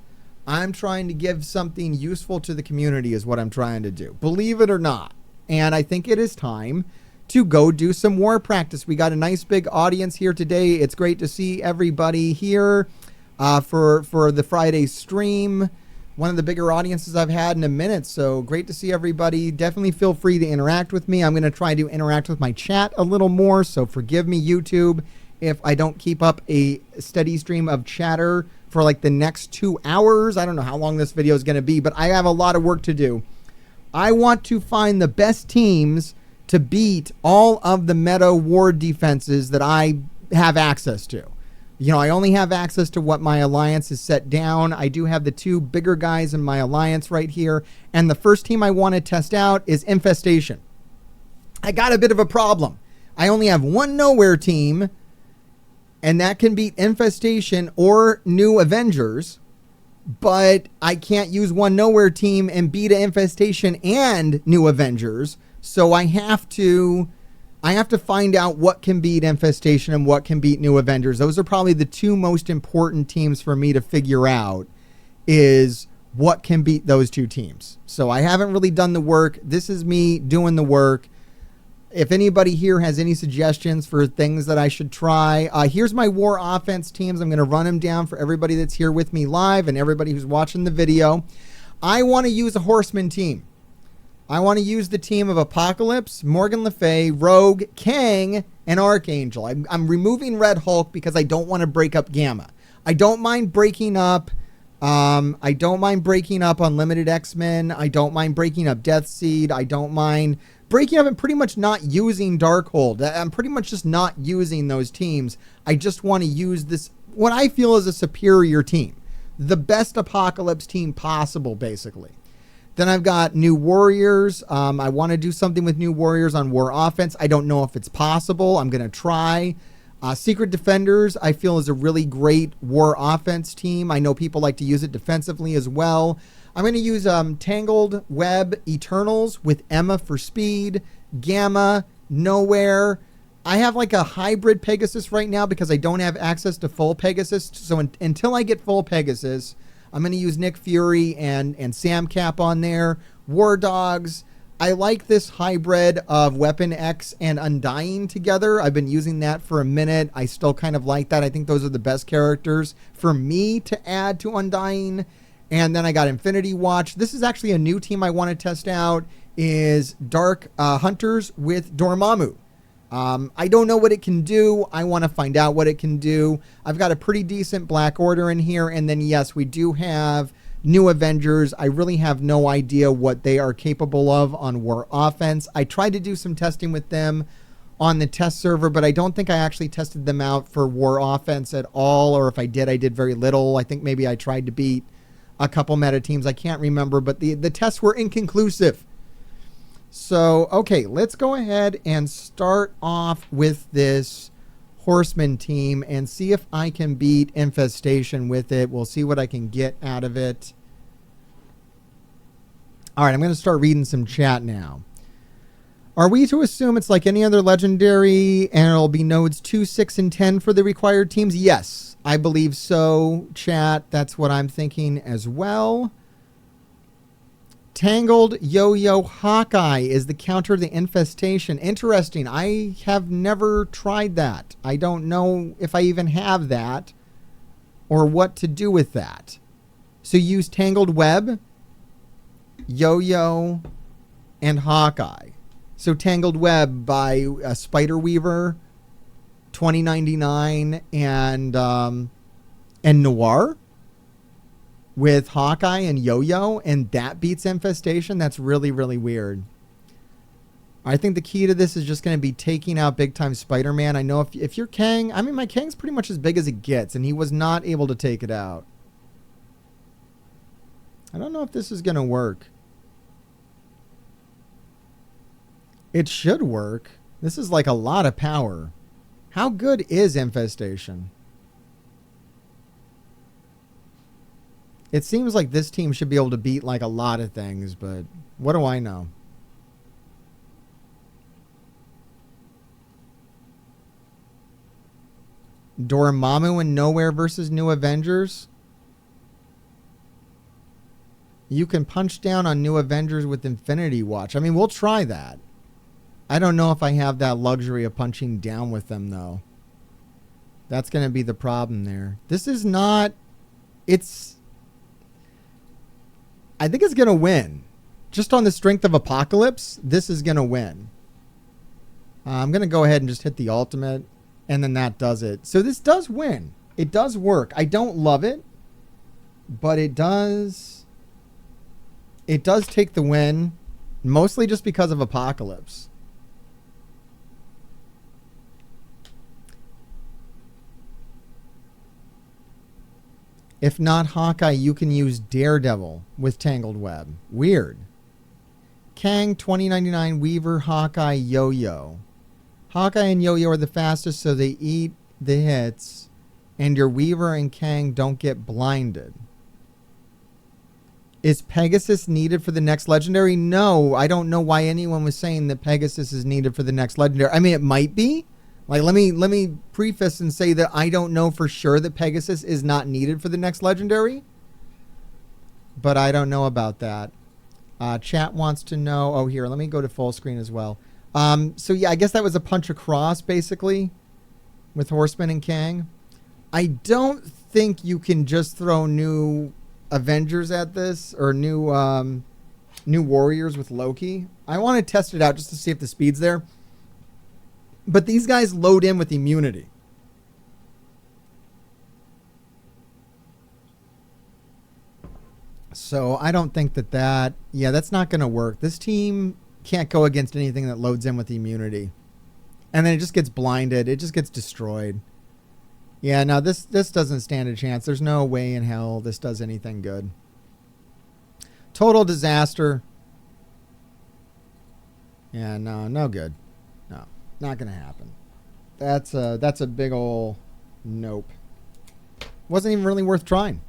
Speaker 1: I'm trying to give something useful to the community is what I'm trying to do. Believe it or not. And I think it is time to go do some war practice. We got a nice big audience here today. It's great to see everybody here for the Friday stream. One of the bigger audiences I've had in a minute. So great to see everybody. Definitely feel free to interact with me. I'm going to try to interact with my chat a little more. So forgive me, YouTube, if I don't keep up a steady stream of chatter for like the next 2 hours. I don't know how long this video is going to be, but I have a lot of work to do. I want to find the best teams to beat all of the meta ward defenses that I have access to. You know, I only have access to what my alliance is set down. I do have the 2 bigger guys in my alliance right here. And the first team I want to test out is Infestation. I got a bit of a problem. I only have 1 Nowhere team, and that can beat Infestation or New Avengers. But I can't use 1 Nowhere team and beat an Infestation and New Avengers. So I have to find out what can beat Infestation and what can beat New Avengers. Those are probably the 2 most important teams for me to figure out, is what can beat those 2 teams. So I haven't really done the work. This is me doing the work. If anybody here has any suggestions for things that I should try, here's my War Offense teams. I'm going to run them down for everybody that's here with me live and everybody who's watching the video. I want to use a Horseman team. I want to use the team of Apocalypse, Morgan Le Fay, Rogue, Kang, and Archangel. I'm removing Red Hulk because I don't want to break up Gamma. I don't mind breaking up. I don't mind breaking up Unlimited X-Men. I don't mind breaking up Deathseed. I don't mind breaking up and pretty much not using Darkhold. I'm pretty much just not using those teams. I just want to use this, what I feel is a superior team. The best Apocalypse team possible, basically. Then I've got New Warriors. I want to do something with New Warriors on War Offense. I don't know if it's possible. I'm going to try. Secret Defenders, I feel, is a really great War Offense team. I know people like to use it defensively as well. I'm going to use Tangled Web Eternals with Emma for speed, Gamma, Nowhere. I have like a hybrid Pegasus right now because I don't have access to full Pegasus. So until I get full Pegasus, I'm going to use Nick Fury and Sam Cap on there. War Dogs. I like this hybrid of Weapon X and Undying together. I've been using that for a minute. I still kind of like that. I think those are the best characters for me to add to Undying. And then I got Infinity Watch. This is actually a new team I want to test out, is Dark Hunters with Dormammu. I don't know what it can do. I want to find out what it can do. I've got a pretty decent Black Order in here. And then, yes, we do have New Avengers. I really have no idea what they are capable of on War Offense. I tried to do some testing with them on the test server, but I don't think I actually tested them out for War Offense at all. Or if I did very little. I think maybe I tried to beat a couple meta teams. I can't remember, but the tests were inconclusive. So, okay, let's go ahead and start off with this Horseman team and see if I can beat Infestation with it. We'll see what I can get out of it. All right, I'm going to start reading some chat now. Are we to assume it's like any other legendary and it'll be nodes 2, 6, and 10 for the required teams? Yes, I believe so, chat. That's what I'm thinking as well. Tangled Yo-Yo Hawkeye is the counter to the Infestation. Interesting. I have never tried that. I don't know if I even have that or what to do with that. So use Tangled Web, Yo-Yo, and Hawkeye. So Tangled Web by Spider-Weaver, 2099, and Noir with Hawkeye and Yo-Yo, and that beats Infestation. That's really, really weird. I think the key to this is just going to be taking out big-time Spider-Man. I know if you're Kang, I mean, my Kang's pretty much as big as it gets, and he was not able to take it out. I don't know if this is going to work. It should work. This is like a lot of power. How good is Infestation? It seems like this team should be able to beat like a lot of things, but what do I know? Dormammu and Nowhere versus New Avengers. You can punch down on New Avengers with Infinity Watch. I mean, we'll try that. I don't know if I have that luxury of punching down with them, though. That's going to be the problem there. This is not... I think it's going to win. Just on the strength of Apocalypse, this is going to win. I'm going to go ahead and just hit the ultimate, and then that does it. So this does win. It does work. I don't love it, but it does... It does take the win, mostly just because of Apocalypse. If not Hawkeye, you can use Daredevil with Tangled Web. Weird. Kang, 2099, Weaver, Hawkeye, Yo-Yo. Hawkeye and Yo-Yo are the fastest, so they eat the hits, and your Weaver and Kang don't get blinded. Is Pegasus needed for the next legendary? No, I don't know why anyone was saying that Pegasus is needed for the next legendary. I mean, it might be. Like, let me preface and say that I don't know for sure that Pegasus is not needed for the next legendary. But I don't know about that. Chat wants to know. Oh, here, let me go to full screen as well. So, yeah, I guess that was a punch across, basically, with Horsemen and Kang. I don't think you can just throw new Avengers at this, or new Warriors with Loki. I want to test it out just to see if the speed's there. But these guys load in with immunity. So I don't think that... Yeah, that's not going to work. This team can't go against anything that loads in with immunity. And then it just gets blinded. It just gets destroyed. Yeah, no, this doesn't stand a chance. There's no way in hell this does anything good. Total disaster. Yeah, no good. No, not going to happen. That's a big ol' nope. Wasn't even really worth trying.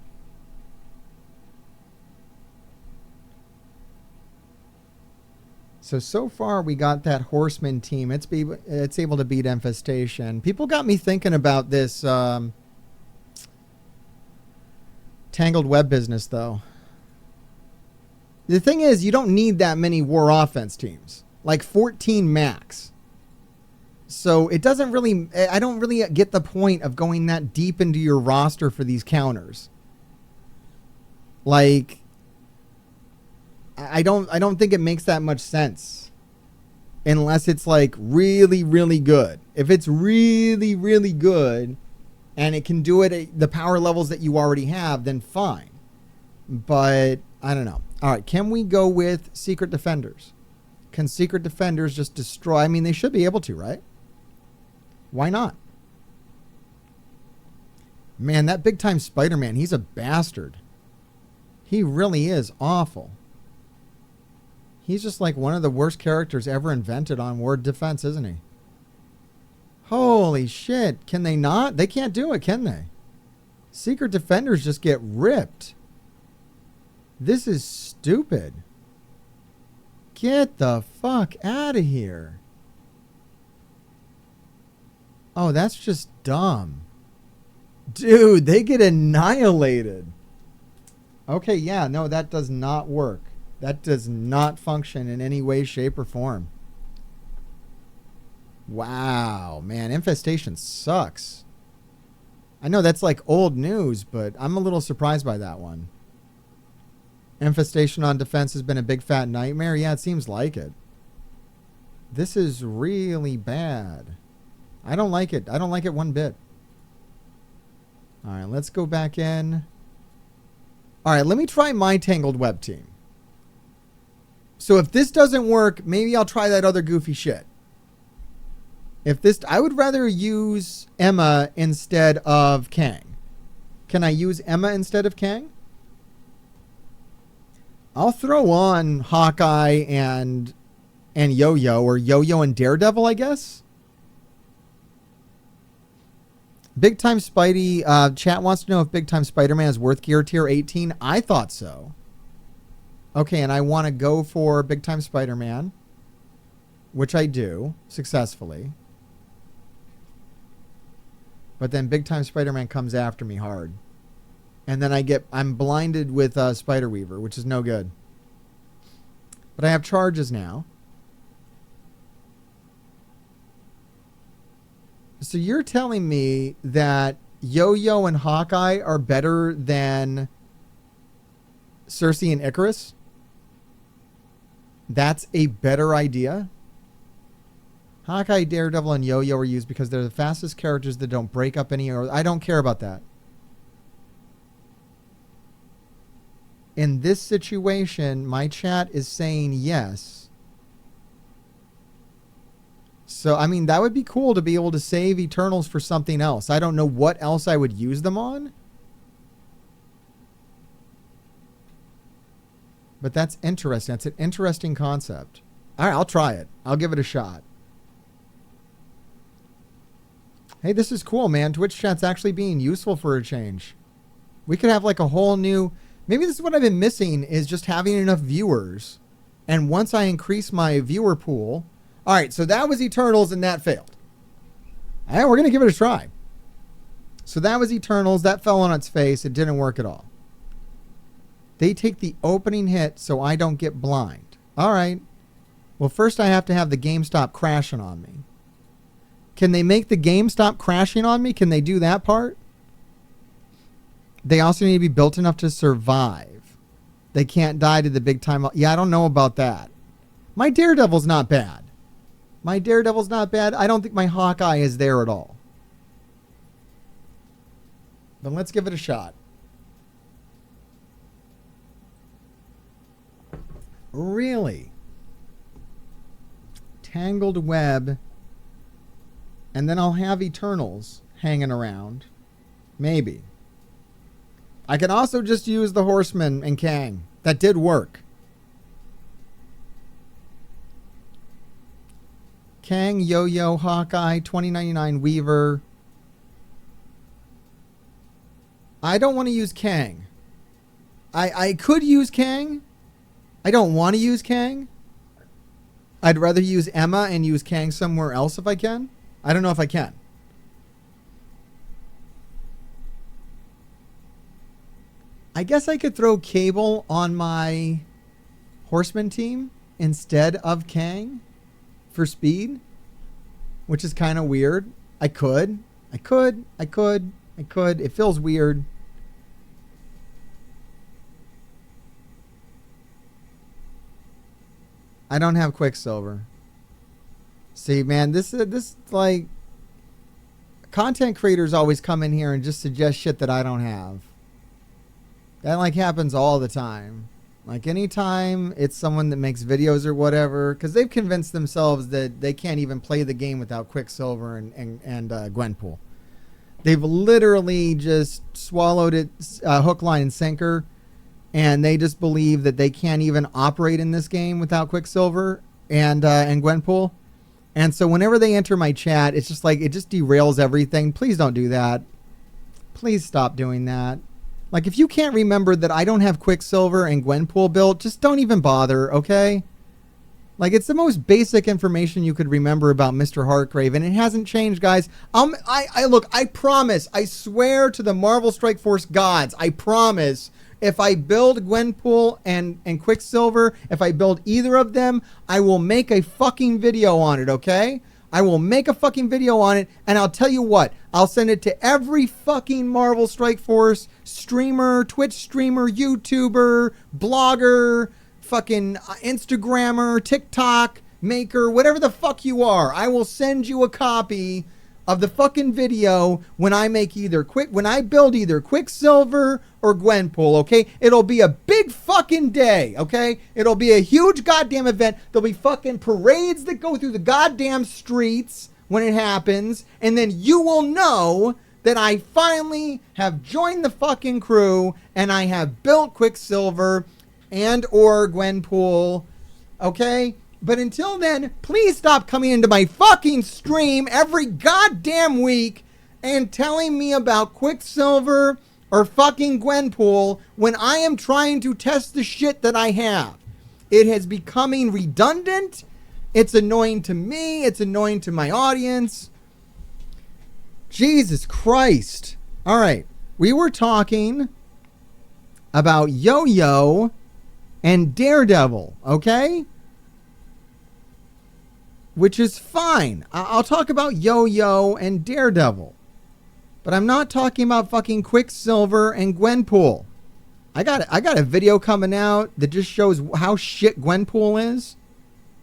Speaker 1: So far we got that Horseman team. It's able to beat Infestation. People got me thinking about this Tangled Web business, though. The thing is, you don't need that many war offense teams. Like 14 max. So it doesn't really... I don't really get the point of going that deep into your roster for these counters. Like... I don't think it makes that much sense unless it's like really, really good. If it's really, really good and it can do it at the power levels that you already have, then fine. But I don't know. All right, can we go with Secret Defenders? Can Secret Defenders just destroy? I mean, they should be able to, right? Why not? Man, that big time Spider-Man, he's a bastard. He really is awful. He's just like one of the worst characters ever invented on Word Defense, isn't he? Holy shit. Can they not? They can't do it, can they? Secret Defenders just get ripped. This is stupid. Get the fuck out of here. Oh, that's just dumb. Dude, they get annihilated. Okay, yeah, no, that does not work. That does not function in any way, shape, or form. Wow, man, Infestation sucks. I know that's like old news, but I'm a little surprised by that one. Infestation on defense has been a big fat nightmare. Yeah, it seems like it. This is really bad. I don't like it. I don't like it one bit. All right, let's go back in. All right, let me try my Tangled Web team. So if this doesn't work, maybe I'll try that other goofy shit. If this, I would rather use Emma instead of Kang. Can I use Emma instead of Kang? I'll throw on Hawkeye and Yo-Yo, or Yo-Yo and Daredevil, I guess. Big Time Spidey, chat wants to know if Big Time Spider-Man is worth gear tier 18. I thought so. Okay, and I want to go for Big Time Spider-Man, which I do successfully. But then Big Time Spider-Man comes after me hard. And then I'm blinded with Spider-Weaver, which is no good. But I have charges now. So you're telling me that Yo-Yo and Hawkeye are better than Cersei and Icarus? That's a better idea? Hawkeye, Daredevil, and Yo-Yo are used because they're the fastest characters that don't break up any... I don't care about that. In this situation, my chat is saying yes. So, I mean, that would be cool to be able to save Eternals for something else. I don't know what else I would use them on. But that's interesting. That's an interesting concept. All right, I'll try it. I'll give it a shot. Hey, this is cool, man. Twitch chat's actually being useful for a change. We could have like a whole new... Maybe this is what I've been missing, is just having enough viewers. And once I increase my viewer pool... All right, so that was Eternals and that failed. All right, we're going to give it a try. So that was Eternals. That fell on its face. It didn't work at all. They take the opening hit so I don't get blind. All right. Well, first I have to have the game stop crashing on me. Can they make the game stop crashing on me? Can they do that part? They also need to be built enough to survive. They can't die to the big time. Yeah, I don't know about that. My Daredevil's not bad. My Daredevil's not bad. I don't think my Hawkeye is there at all. But let's give it a shot. Really? Tangled web. And then I'll have Eternals hanging around. Maybe. I can also just use the Horsemen and Kang. That did work. Kang, Yo-Yo, Hawkeye, 2099 Weaver. I don't want to use Kang. I could use Kang. I don't want to use Kang. I'd rather use Emma and use Kang somewhere else if I can. I don't know if I can. I guess I could throw Cable on my Horseman team instead of Kang for speed, which is kind of weird. I could. It feels weird. I don't have Quicksilver. See, man, this like content creators always come in here and just suggest shit that I don't have. That like happens all the time. Like anytime it's someone that makes videos or whatever, because they've convinced themselves that they can't even play the game without Quicksilver and Gwenpool. They've literally just swallowed it hook, line, and sinker, and they just believe that they can't even operate in this game without Quicksilver and Gwenpool. And so whenever they enter my chat, it's just like, it just derails everything. Please don't do that. Please stop doing that. Like, if you can't remember that I don't have Quicksilver and Gwenpool built, just don't even bother, okay? Like, it's the most basic information you could remember about Mr. Heartgrave, and it hasn't changed, guys. Look, I promise, I swear to the Marvel Strike Force gods, I promise, if I build Gwenpool and Quicksilver, if I build either of them, I will make a fucking video on it, okay? I will make a fucking video on it, and I'll tell you what, I'll send it to every fucking Marvel Strike Force streamer, Twitch streamer, YouTuber, blogger, fucking Instagrammer, TikTok maker, whatever the fuck you are. I will send you a copy of the fucking video when I make when I build either Quicksilver or Gwenpool, okay? It'll be a big fucking day, okay? It'll be a huge goddamn event. There'll be fucking parades that go through the goddamn streets when it happens, and then you will know that I finally have joined the fucking crew and I have built Quicksilver and or Gwenpool, okay? But until then, please stop coming into my fucking stream every goddamn week and telling me about Quicksilver or fucking Gwenpool when I am trying to test the shit that I have. It has becoming redundant. It's annoying to me. It's annoying to my audience. Jesus Christ. All right. We were talking about Yo-Yo and Daredevil, okay? Which is fine. I'll talk about Yo-Yo and Daredevil. But I'm not talking about fucking Quicksilver and Gwenpool. I got a video coming out that just shows how shit Gwenpool is.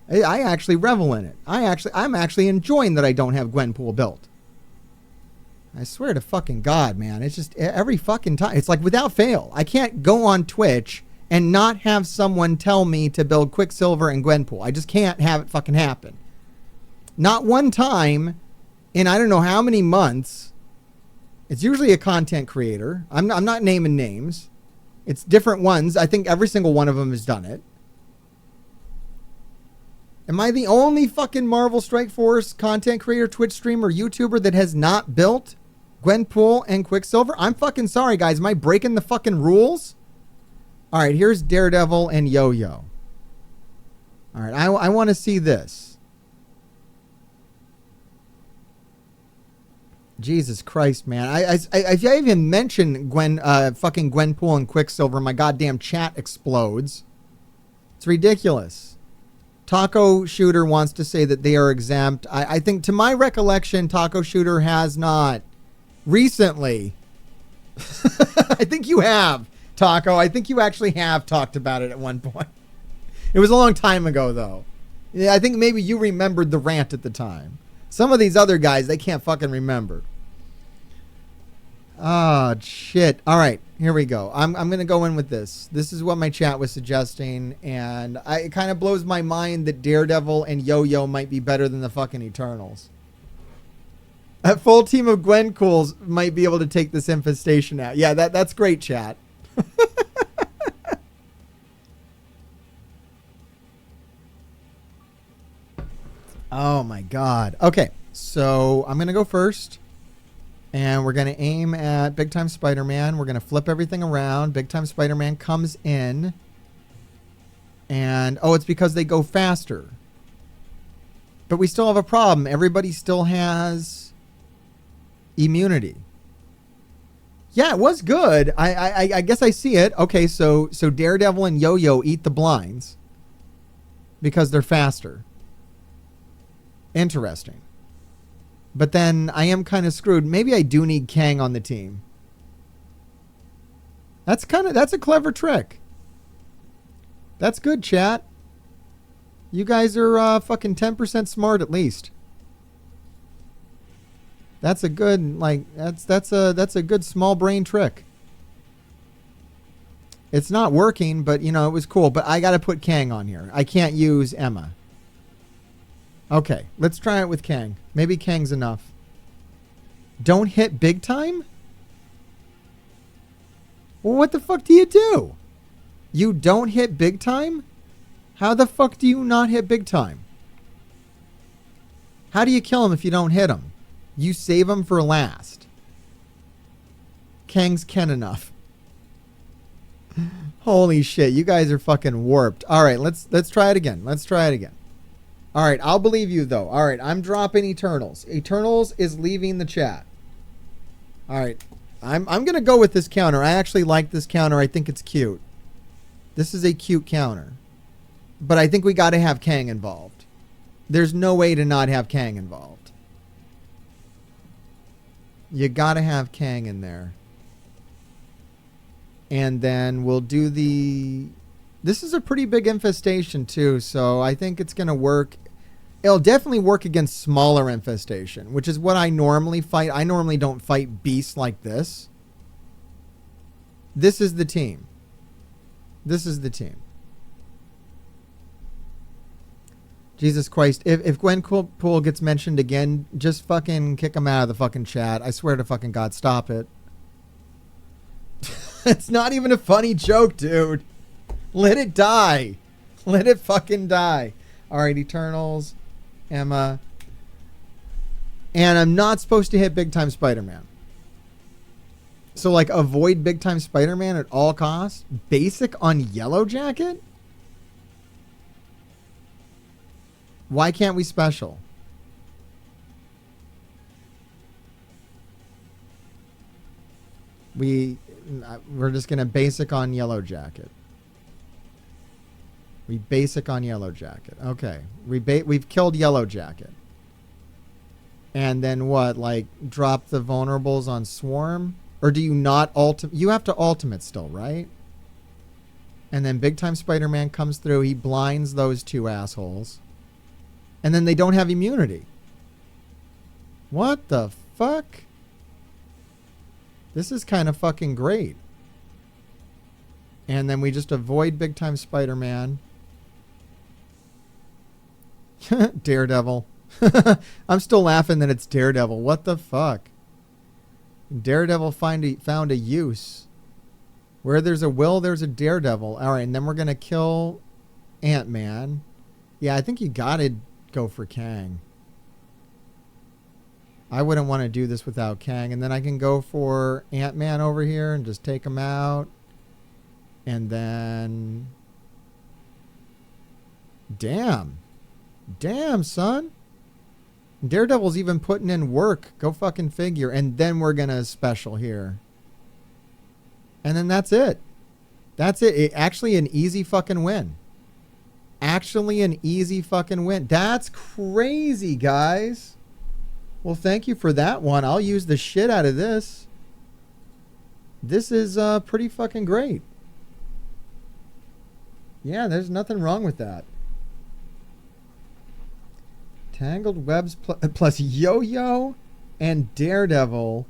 Speaker 1: I actually revel in it. I'm actually enjoying that I don't have Gwenpool built. I swear to fucking God, man. It's just every fucking time. It's like without fail. I can't go on Twitch and not have someone tell me to build Quicksilver and Gwenpool. I just can't have it fucking happen. Not one time in I don't know how many months. It's usually a content creator. I'm not naming names. It's different ones. I think every single one of them has done it. Am I the only fucking Marvel Strike Force content creator, Twitch streamer, YouTuber that has not built Gwenpool and Quicksilver? I'm fucking sorry, guys. Am I breaking the fucking rules? All right, here's Daredevil and Yo-Yo. All right, I want to see this. Jesus Christ, man. If I even mention fucking Gwenpool and Quicksilver, my goddamn chat explodes. It's ridiculous. Taco Shooter wants to say that they are exempt. I think, to my recollection, Taco Shooter has not recently. I think you have, Taco. I think you actually have talked about it at one point. It was a long time ago, though. Yeah, I think maybe you remembered the rant at the time. Some of these other guys, they can't fucking remember. Oh, shit. All right, here we go. I'm going to go in with this. This is what my chat was suggesting, and it kind of blows my mind that Daredevil and Yo-Yo might be better than the fucking Eternals. A full team of Gwencools might be able to take this infestation out. Yeah, that's great, chat. Oh my god. Okay, so I'm going to go first. And we're going to aim at Big Time Spider-Man. We're going to flip everything around. Big Time Spider-Man comes in. And, oh, it's because they go faster. But we still have a problem. Everybody still has immunity. Yeah, it was good. I guess I see it. Okay, so Daredevil and Yo-Yo eat the blinds. Because they're faster. Interesting. But then I am kind of screwed. Maybe I do need Kang on the team. That's a clever trick. That's good, chat. You guys are fucking 10% smart at least. That's a good, like, that's a good small brain trick. It's not working, but you know, it was cool. But I got to put Kang on here. I can't use Emma. Okay, let's try it with Kang. Maybe Kang's enough. Don't hit Big Time? Well, what the fuck do you do? You don't hit Big Time? How the fuck do you not hit Big Time? How do you kill him if you don't hit him? You save him for last. Kang's Ken enough. Holy shit, you guys are fucking warped. All right, let's try it again. Let's try it again. All right, I'll believe you, though. All right, I'm dropping Eternals. Eternals is leaving the chat. All right, I'm going to go with this counter. I actually like this counter. I think it's cute. This is a cute counter. But I think we got to have Kang involved. There's no way to not have Kang involved. You got to have Kang in there. And then we'll do the... This is a pretty big infestation, too, so I think it's going to work. It'll definitely work against smaller infestation, which is what I normally fight. I normally don't fight beasts like this. This is the team. This is the team. Jesus Christ. If Gwenpool gets mentioned again, just fucking kick him out of the fucking chat. I swear to fucking God, stop it. It's not even a funny joke, dude. Let it die. Let it fucking die. All right, Eternals, Emma. And I'm not supposed to hit Big Time Spider-Man. So, like, avoid Big Time Spider-Man at all costs? Basic on Yellow Jacket? Why can't we special? We're just going to basic on Yellow Jacket. We basic on Yellow Jacket. Okay. We've killed Yellow Jacket. And then what? Like, drop the vulnerables on Swarm? Or do you not ultimate? You have to ultimate still, right? And then Big Time Spider-Man comes through. He blinds those two assholes. And then they don't have immunity. What the fuck? This is kind of fucking great. And then we just avoid Big Time Spider-Man. Daredevil. I'm still laughing that it's Daredevil. What the fuck? Daredevil found a use. Where there's a will, there's a Daredevil. All right, and then we're going to kill Ant-Man. Yeah, I think you got to go for Kang. I wouldn't want to do this without Kang. And then I can go for Ant-Man over here and just take him out. And then... Damn. Damn, son. Daredevil's even putting in work. Go fucking figure. And then we're going to special here. And then that's it. That's it. Actually an easy fucking win. Actually an easy fucking win. That's crazy, guys. Well, thank you for that one. I'll use the shit out of this. This is pretty fucking great. Yeah, there's nothing wrong with that. Tangled Webs plus Yo-Yo and Daredevil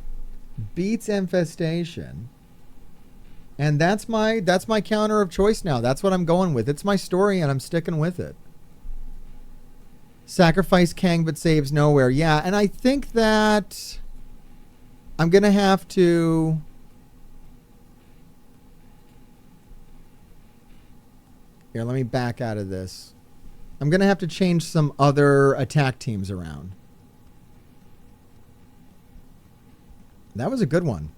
Speaker 1: beats Infestation. And that's my counter of choice now. That's what I'm going with. It's my story and I'm sticking with it. Sacrifice Kang but saves nowhere. Yeah, and I think that I'm going to have to... Here, let me back out of this. I'm going to have to change some other attack teams around. That was a good one.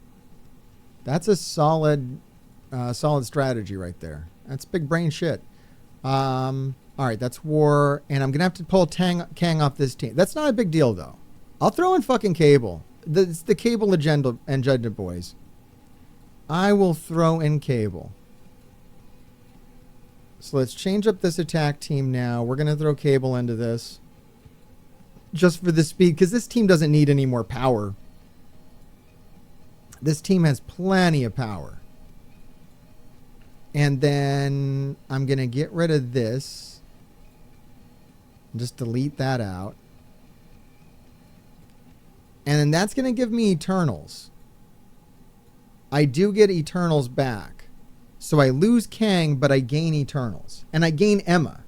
Speaker 1: That's a solid strategy right there. That's big brain shit. All right, that's war. And I'm going to have to pull Kang off this team. That's not a big deal, though. I'll throw in fucking Cable. It's the Cable agenda boys. I will throw in Cable. So let's change up this attack team now. We're going to throw Cable into this. Just for the speed, because this team doesn't need any more power. This team has plenty of power. And then I'm going to get rid of this. Just delete that out. And then that's going to give me Eternals. I do get Eternals back. So I lose Kang, but I gain Eternals. And I gain Emma.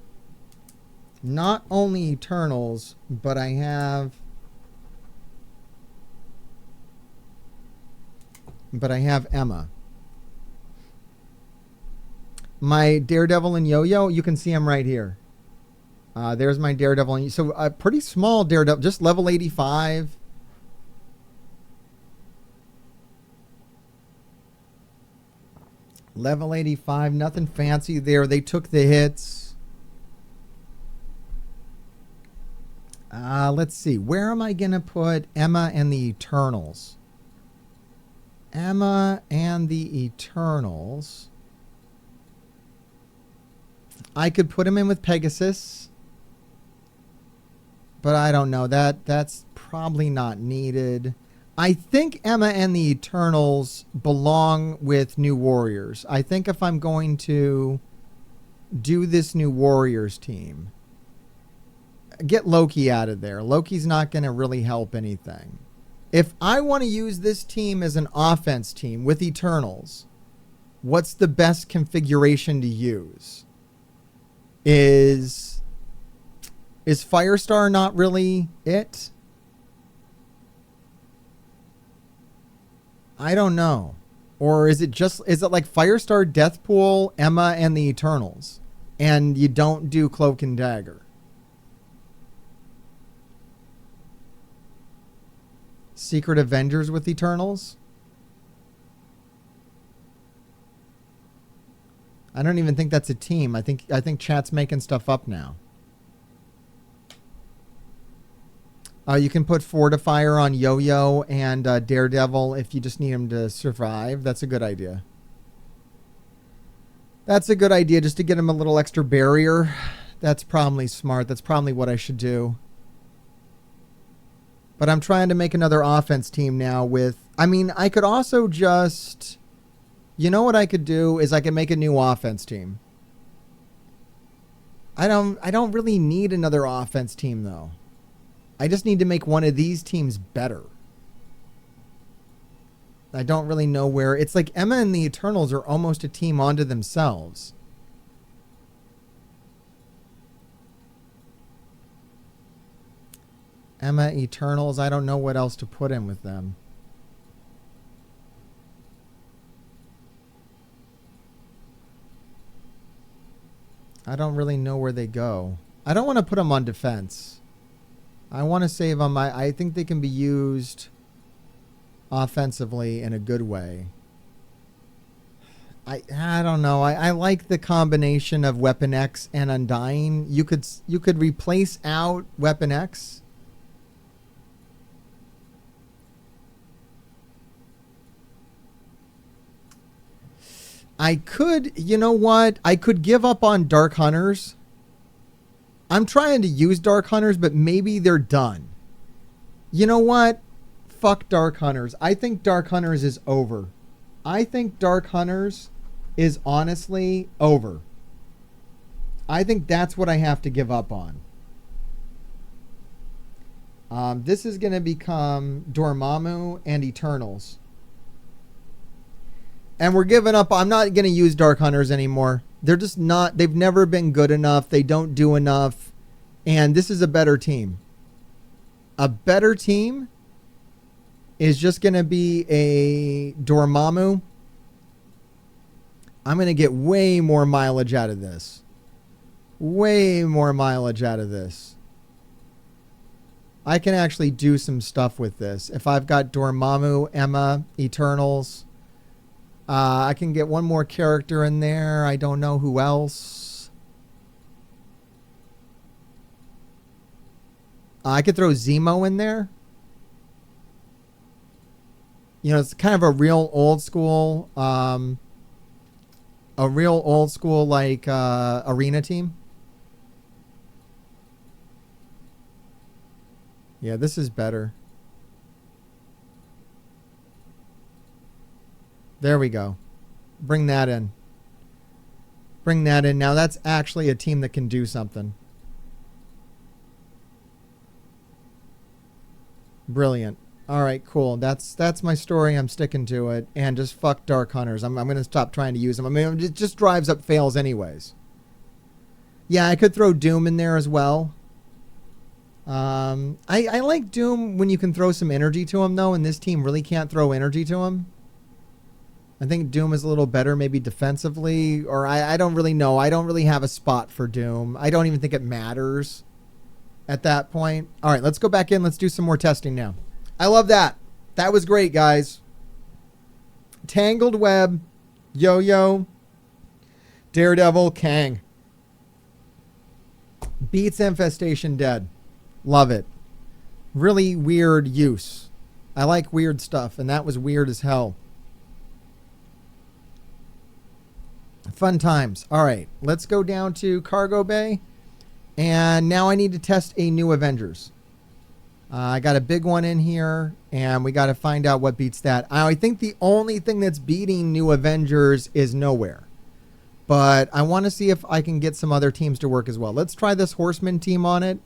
Speaker 1: Not only Eternals, but I have... Emma. My Daredevil and Yo-Yo, you can see him right here. There's my Daredevil. So a pretty small Daredevil, just level 85. Level 85, nothing fancy there. They took the hits. Let's see. Where am I going to put Emma and the Eternals? Emma and the Eternals. I could put him in with Pegasus. But I don't know. That's probably not needed. I think Emma and the Eternals belong with New Warriors. I think if I'm going to do this New Warriors team, get Loki out of there. Loki's not going to really help anything. If I want to use this team as an offense team with Eternals, what's the best configuration to use? Is Firestar not really it? I don't know. Or is it like Firestar, Deathpool, Emma, and the Eternals? And you don't do Cloak and Dagger? Secret Avengers with Eternals? I don't even think that's a team. I think chat's making stuff up now. You can put Fortifier on Yo-Yo and Daredevil if you just need him to survive. That's a good idea. That's a good idea, just to get him a little extra barrier. That's probably smart. That's probably what I should do. But I'm trying to make another offense team now with... I mean, I could also just... You know what I could do is I could make a new offense team. I don't really need another offense team, though. I just need to make one of these teams better. I don't really know where... It's like Emma and the Eternals are almost a team onto themselves. Emma, Eternals, I don't know what else to put in with them. I don't really know where they go. I don't want to put them on defense. I want to save them. I think they can be used offensively in a good way. I don't know. I like the combination of Weapon X and Undying. You could replace out Weapon X. I could, you know what? I could give up on Dark Hunters. I'm trying to use Dark Hunters, but maybe they're done. You know what? Fuck Dark Hunters. I think Dark Hunters is over. I think Dark Hunters is honestly over. I think that's what I have to give up on. This is going to become Dormammu and Eternals. And we're giving up. I'm not going to use Dark Hunters anymore. They're just not. They've never been good enough. They don't do enough. And this is a better team. A better team is just going to be a Dormammu. I'm going to get way more mileage out of this. Way more mileage out of this. I can actually do some stuff with this. If I've got Dormammu, Emma, Eternals, I can get one more character in there. I don't know who else. I could throw Zemo in there. You know, it's kind of a real old school, like arena team. Yeah, this is better. There we go. Bring that in. Bring that in. Now that's actually a team that can do something. Brilliant. All right, cool. That's my story. I'm sticking to it. And just fuck Dark Hunters. I'm going to stop trying to use them. I mean, it just drives up fails anyways. Yeah, I could throw Doom in there as well. I like Doom when you can throw some energy to him, though, and this team really can't throw energy to him. I think Doom is a little better maybe defensively, or I don't really know. I don't really have a spot for Doom. I don't even think it matters at that point. All right, let's go back in. Let's do some more testing now. I love that. That was great, guys. Tangled Web, Yo-Yo, Daredevil, Kang. Beats Infestation Dead. Love it. Really weird use. I like weird stuff, and that was weird as hell. Fun times. All right, let's go down to Cargo Bay. And now I need to test a new Avengers. I got a big one in here, and we got to find out what beats that. I think the only thing that's beating New Avengers is Nowhere. But I want to see if I can get some other teams to work as well. Let's try this Horsemen team on it.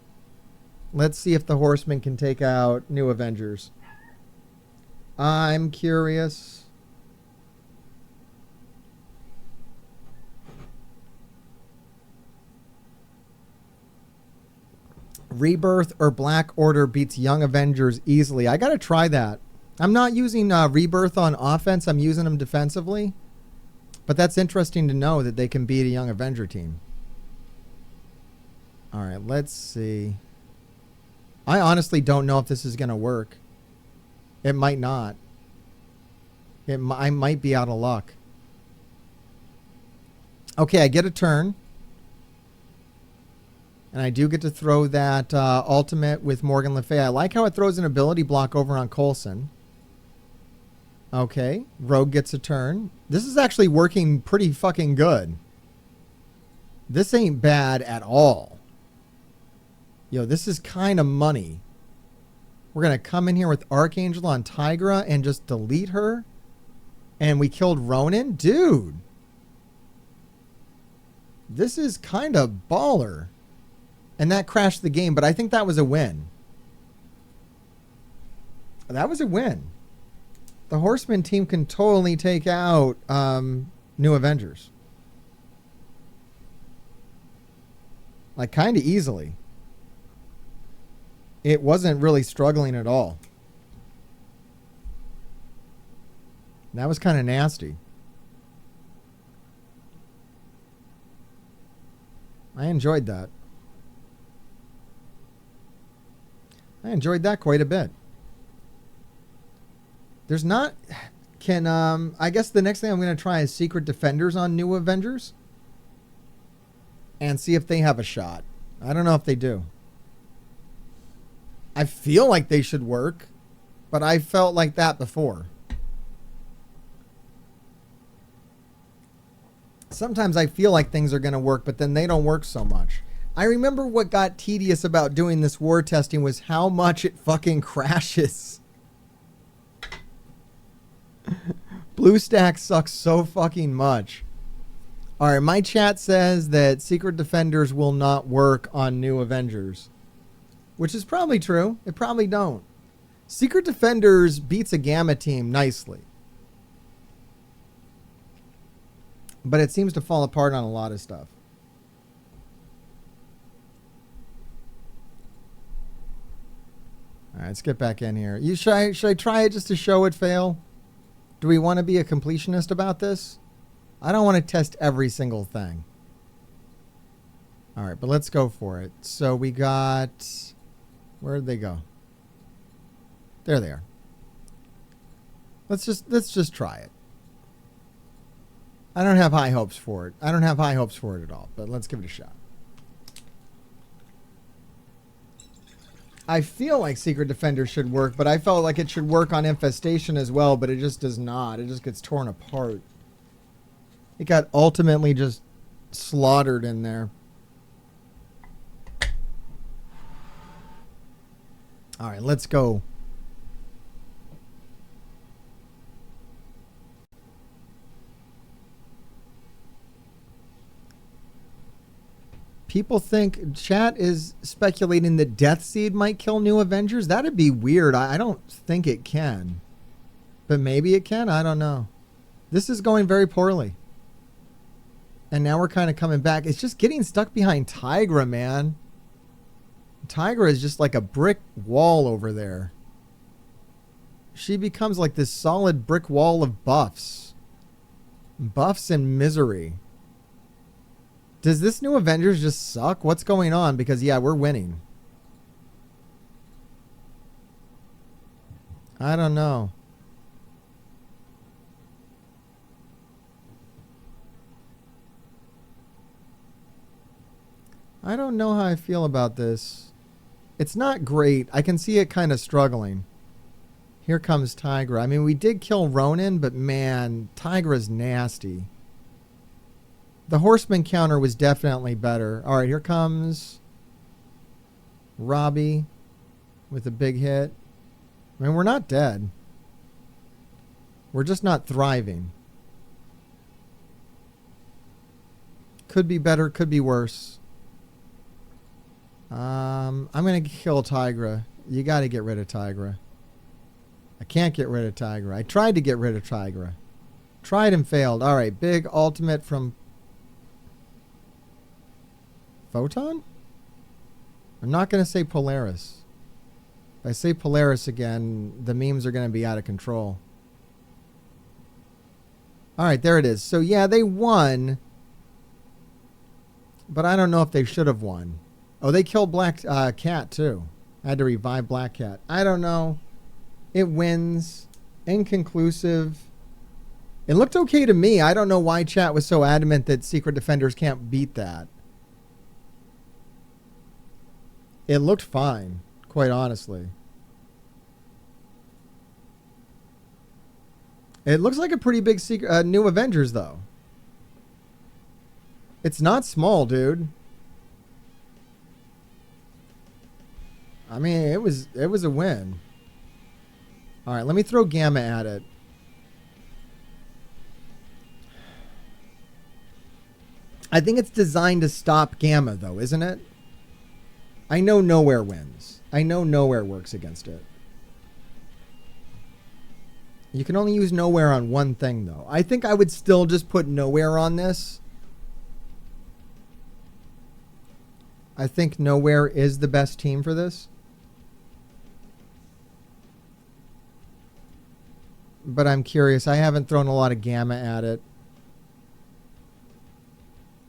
Speaker 1: Let's see if the Horsemen can take out New Avengers. I'm curious. Rebirth or Black Order beats Young Avengers easily. I got to try that. I'm not using Rebirth on offense. I'm using them defensively. But that's interesting to know that they can beat a Young Avenger team. All right, let's see. I honestly don't know if this is going to work. It might not. I might be out of luck. Okay, I get a turn. And I do get to throw that ultimate with Morgan Le Fay. I like how it throws an ability block over on Coulson. Okay, Rogue gets a turn. This is actually working pretty fucking good. This ain't bad at all. Yo, this is kind of money. We're going to come in here with Archangel on Tigra and just delete her. And we killed Ronin? Dude. This is kind of baller. And that crashed the game, but I think that was a win. That was a win. The Horsemen team can totally take out New Avengers. Like, kind of easily. It wasn't really struggling at all. That was kind of nasty. I enjoyed that. I enjoyed that quite a bit. There's not... I guess the next thing I'm going to try is Secret Defenders on New Avengers. And see if they have a shot. I don't know if they do. I feel like they should work. But I felt like that before. Sometimes I feel like things are going to work, but then they don't work so much. I remember what got tedious about doing this war testing was how much it fucking crashes. BlueStack sucks so fucking much. Alright, my chat says that Secret Defenders will not work on New Avengers. Which is probably true. It probably don't. Secret Defenders beats a Gamma team nicely. But it seems to fall apart on a lot of stuff. Alright, let's get back in here. Should I try it just to show it fail? Do we want to be a completionist about this? I don't want to test every single thing. Alright, but let's go for it. So we got... Where did they go? There they are. Let's just try it. I don't have high hopes for it. I don't have high hopes for it at all, but let's give it a shot. I feel like Secret Defender should work, but I felt like it should work on Infestation as well, but it just does not. It just gets torn apart. It got ultimately just slaughtered in there. All right, let's go. People think, chat is speculating that Death Seed might kill New Avengers. That'd be weird. I don't think it can. But maybe it can. I don't know. This is going very poorly. And now we're kind of coming back. It's just getting stuck behind Tigra, man. Tigra is just like a brick wall over there. She becomes like this solid brick wall of buffs. Buffs and misery. Does this New Avengers just suck? What's going on? Because, yeah, we're winning. I don't know. I don't know how I feel about this. It's not great. I can see it kind of struggling. Here comes Tigra. I mean, we did kill Ronin, but man, Tigra's nasty. The Horseman counter was definitely better. All right, here comes Robbie with a big hit. I mean, we're not dead. We're just not thriving. Could be better, could be worse. I'm going to kill Tigra. You got to get rid of Tigra. I can't get rid of Tigra. I tried to get rid of Tigra. Tried and failed. All right, big ultimate from Photon? I'm not going to say Polaris. If I say Polaris again, the memes are going to be out of control. All right, there it is. So, yeah, they won. But I don't know if they should have won. Oh, they killed Black Cat, too. I had to revive Black Cat. I don't know. It wins. Inconclusive. It looked okay to me. I don't know why chat was so adamant that Secret Defenders can't beat that. It looked fine, quite honestly. It looks like a pretty big New Avengers, though. It's not small, dude. I mean, it was a win. All right, let me throw Gamma at it. I think it's designed to stop Gamma, though, isn't it? I know Nowhere wins. I know Nowhere works against it. You can only use Nowhere on one thing, though. I think I would still just put Nowhere on this. I think Nowhere is the best team for this. But I'm curious. I haven't thrown a lot of Gamma at it.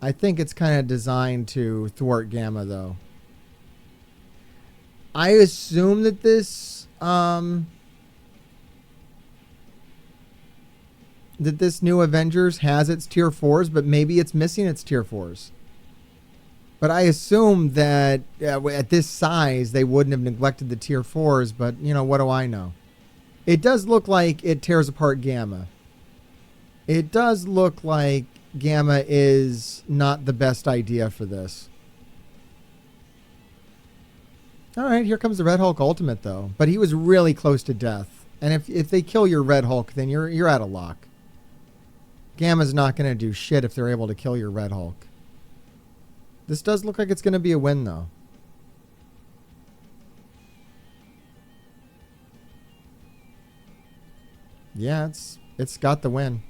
Speaker 1: I think it's kind of designed to thwart Gamma, though. I assume that this new Avengers has its tier 4s, but maybe it's missing its tier 4s. But I assume that at this size, they wouldn't have neglected the tier 4s, but, you know, what do I know? It does look like it tears apart Gamma. It does look like Gamma is not the best idea for this. All right, here comes the Red Hulk Ultimate, though. But he was really close to death. And if they kill your Red Hulk, then you're out of luck. Gamma's not going to do shit if they're able to kill your Red Hulk. This does look like it's going to be a win, though. Yeah, it's got the win.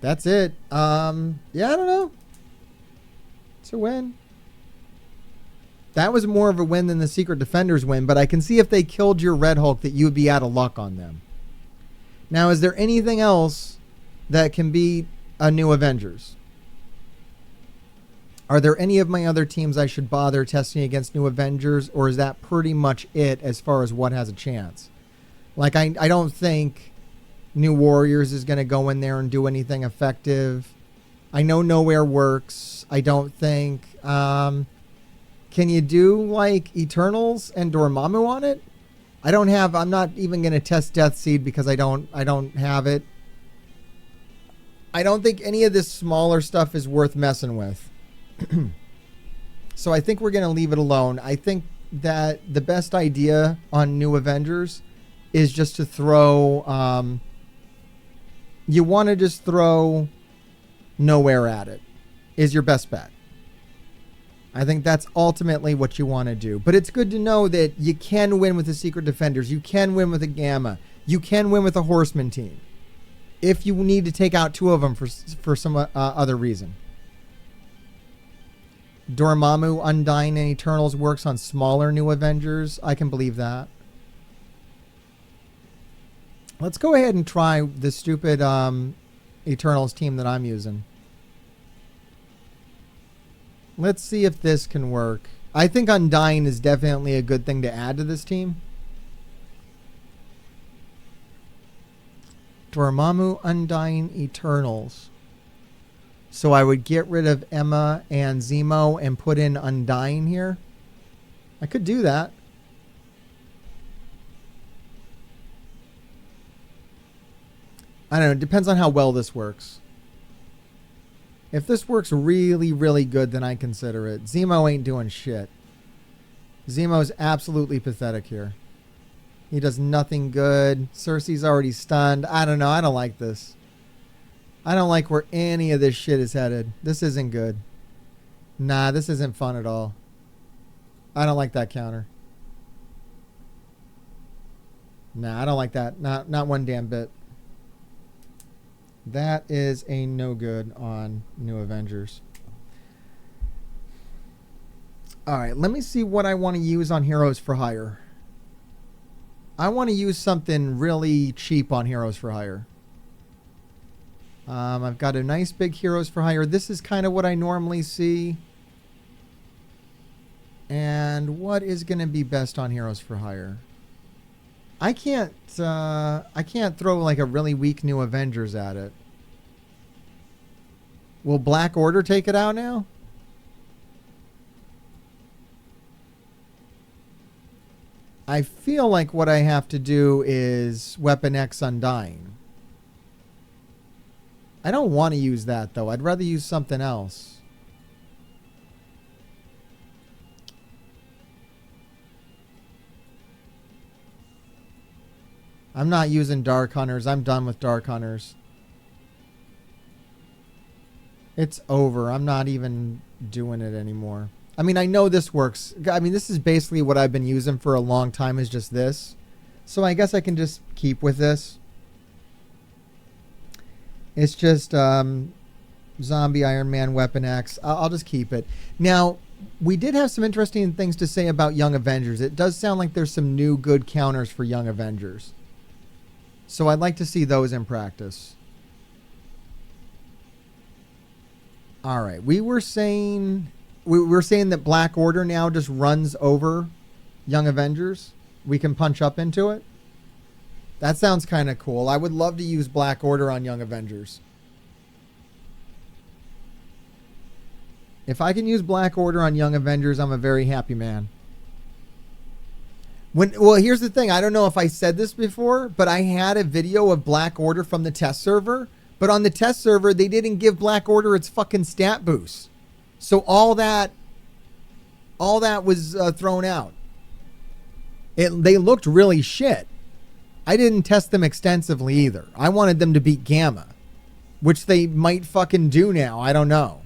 Speaker 1: That's it. Yeah, I don't know. It's a win. That was more of a win than the Secret Defenders win, but I can see if they killed your Red Hulk that you would be out of luck on them. Now, is there anything else that can beat a new Avengers? Are there any of my other teams I should bother testing against new Avengers, or is that pretty much it as far as what has a chance? Like, I don't think New Warriors is going to go in there and do anything effective. I know Nowhere works. I don't think... can you do, like, Eternals and Dormammu on it? I'm not even going to test Death Seed because I don't have it. I don't think any of this smaller stuff is worth messing with. So I think we're going to leave it alone. I think that the best idea on New Avengers is just to throw... you want to just throw Nowhere at it is your best bet. I think that's ultimately what you want to do. But it's good to know that you can win with the Secret Defenders. You can win with a Gamma. You can win with a Horsemen team. If you need to take out 2 of them for some other reason. Dormammu, Undying, and Eternals works on smaller New Avengers. I can believe that. Let's go ahead and try the stupid Eternals team that I'm using. Let's see if this can work. I think Undying is definitely a good thing to add to this team. Dormammu, Undying, Eternals. So I would get rid of Emma and Zemo and put in Undying here. I could do that. I don't know. It depends on how well this works. If this works really, really good, then I consider it. Zemo ain't doing shit. Zemo's absolutely pathetic here. He does nothing good. Cersei's already stunned. I don't know. I don't like this. I don't like where any of this shit is headed. This isn't good. Nah, this isn't fun at all. I don't like that counter. Nah, I don't like that. Not one damn bit. That is a no good on New Avengers. Alright, let me see what I want to use on Heroes for Hire. I want to use something really cheap on Heroes for Hire. I've got a nice big Heroes for Hire. This is kind of what I normally see. And what is going to be best on Heroes for Hire? I can't throw like a really weak New Avengers at it. Will Black Order take it out now? I feel like what I have to do is Weapon X Undying. I don't want to use that though. I'd rather use something else. I'm not using Dark Hunters. I'm done with Dark Hunters. It's over. I'm not even doing it anymore. I mean, I know this works. I mean, this is basically what I've been using for a long time is just this. So I guess I can just keep with this. It's just Zombie, Iron Man, Weapon X. I'll just keep it. Now, we did have some interesting things to say about Young Avengers. It does sound like there's some new good counters for Young Avengers. So I'd like to see those in practice. All right. We were saying that Black Order now just runs over Young Avengers. We can punch up into it. That sounds kind of cool. I would love to use Black Order on Young Avengers. If I can use Black Order on Young Avengers, I'm a very happy man. Well, here's the thing. I don't know if I said this before, but I had a video of Black Order from the test server. But on the test server, they didn't give Black Order its fucking stat boost. So all that was thrown out. They looked really shit. I didn't test them extensively either. I wanted them to beat Gamma, which they might fucking do now. I don't know.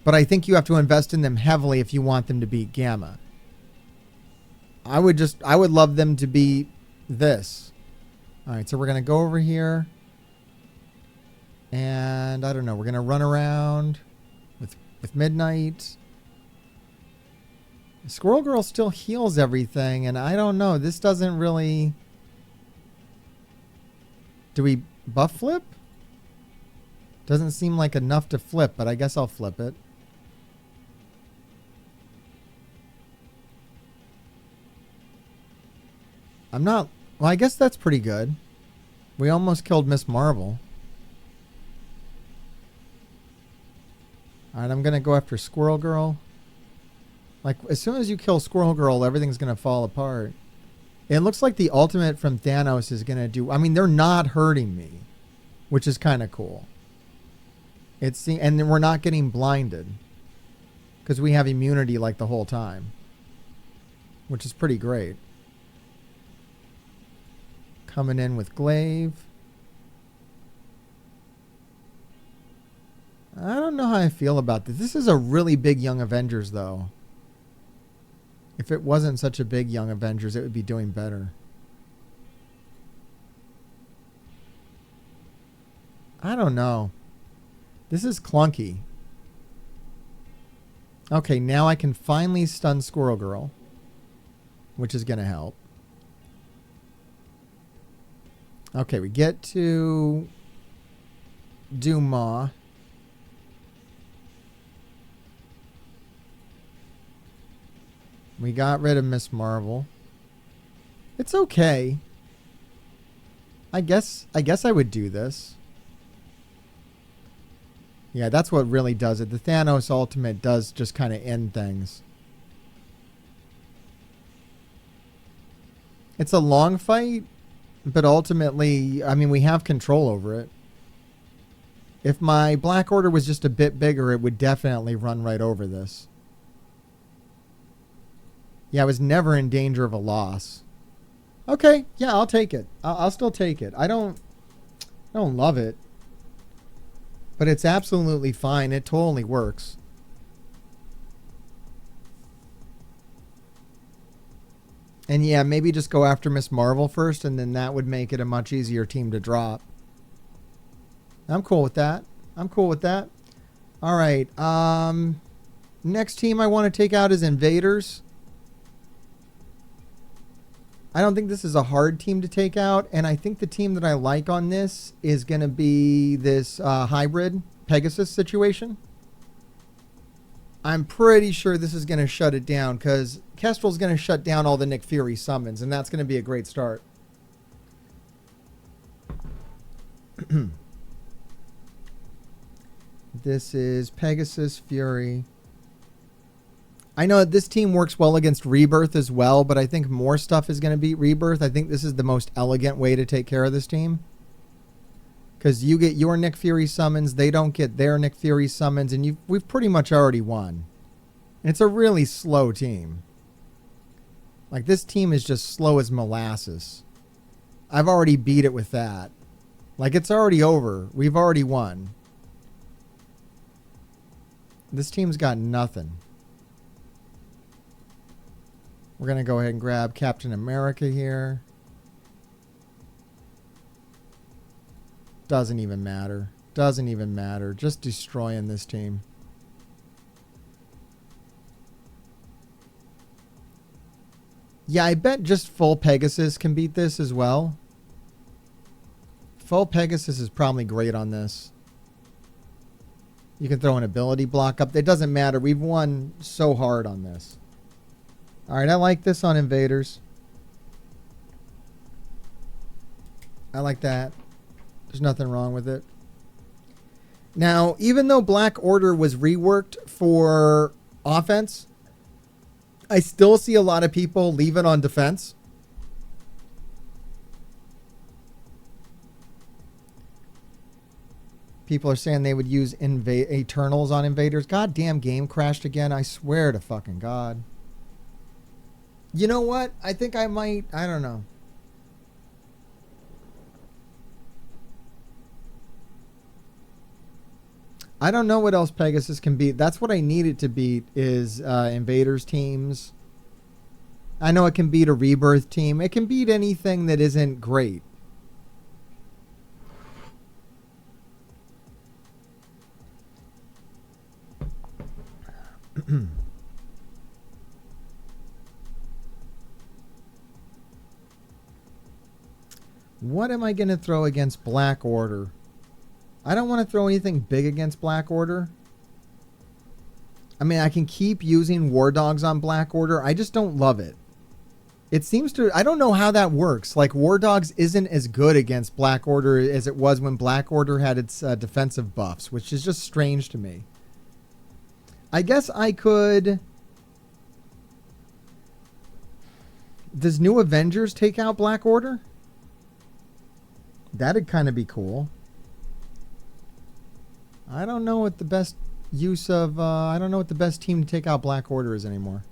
Speaker 1: But I think you have to invest in them heavily if you want them to beat Gamma. I would love them to beat this. All right, so we're going to go over here. And I don't know, we're going to run around with Midnight. Squirrel Girl still heals everything, and I don't know, this doesn't really... Do we buff flip? Doesn't seem like enough to flip, but I guess I'll flip it. I'm not... Well, I guess that's pretty good. We almost killed Miss Marvel. Alright, I'm going to go after Squirrel Girl. Like, as soon as you kill Squirrel Girl, everything's going to fall apart. It looks like the ultimate from Thanos is going to do... I mean, they're not hurting me, which is kind of cool. And we're not getting blinded, because we have immunity like the whole time, which is pretty great. Coming in with Glaive. I don't know how I feel about this. This is a really big Young Avengers, though. If it wasn't such a big Young Avengers, it would be doing better. I don't know. This is clunky. Okay, now I can finally stun Squirrel Girl, which is going to help. Okay, we get to Duma. We got rid of Miss Marvel. It's okay. I guess I would do this. Yeah, that's what really does it. The Thanos ultimate does just kind of end things. It's a long fight, but ultimately, I mean, we have control over it. If my Black Order was just a bit bigger, it would definitely run right over this. Yeah, I was never in danger of a loss. Okay, yeah, I'll take it. I'll still take it. I don't love it, but it's absolutely fine. It totally works. And yeah, maybe just go after Miss Marvel first, and then that would make it a much easier team to drop. I'm cool with that. I'm cool with that. All right. Next team I want to take out is Invaders. I don't think this is a hard team to take out, and I think the team that I like on this is going to be this hybrid Pegasus situation. I'm pretty sure this is going to shut it down, because Kestrel's going to shut down all the Nick Fury summons, and that's going to be a great start. This is Pegasus, Fury. I know that this team works well against Rebirth as well, but I think more stuff is going to beat Rebirth. I think this is the most elegant way to take care of this team, because you get your Nick Fury summons, they don't get their Nick Fury summons, and we've pretty much already won. And it's a really slow team. Like, this team is just slow as molasses. I've already beat it with that. Like, it's already over. We've already won. This team's got nothing. We're going to go ahead and grab Captain America here. Doesn't even matter. Doesn't even matter. Just destroying this team. Yeah, I bet just full Pegasus can beat this as well. Full Pegasus is probably great on this. You can throw an ability block up. It doesn't matter. We've won so hard on this. All right, I like this on invaders. I like that. There's nothing wrong with it. Now, even though Black Order was reworked for offense, I still see a lot of people leave it on defense. People are saying they would use Eternals on invaders. Goddamn game crashed again. I swear to fucking God. You know what? I think I might. I don't know. I don't know what else Pegasus can beat. That's what I need it to beat is invaders teams. I know it can beat a Rebirth team. It can beat anything that isn't great. What am I going to throw against Black Order? I don't want to throw anything big against Black Order. I mean, I can keep using War Dogs on Black Order. I just don't love it. It seems to... I don't know how that works. Like, War Dogs isn't as good against Black Order as it was when Black Order had its defensive buffs, which is just strange to me. I guess I could... Does New Avengers take out Black Order? That'd kind of be cool. I don't know what the best use of... I don't know what the best team to take out Black Order is anymore.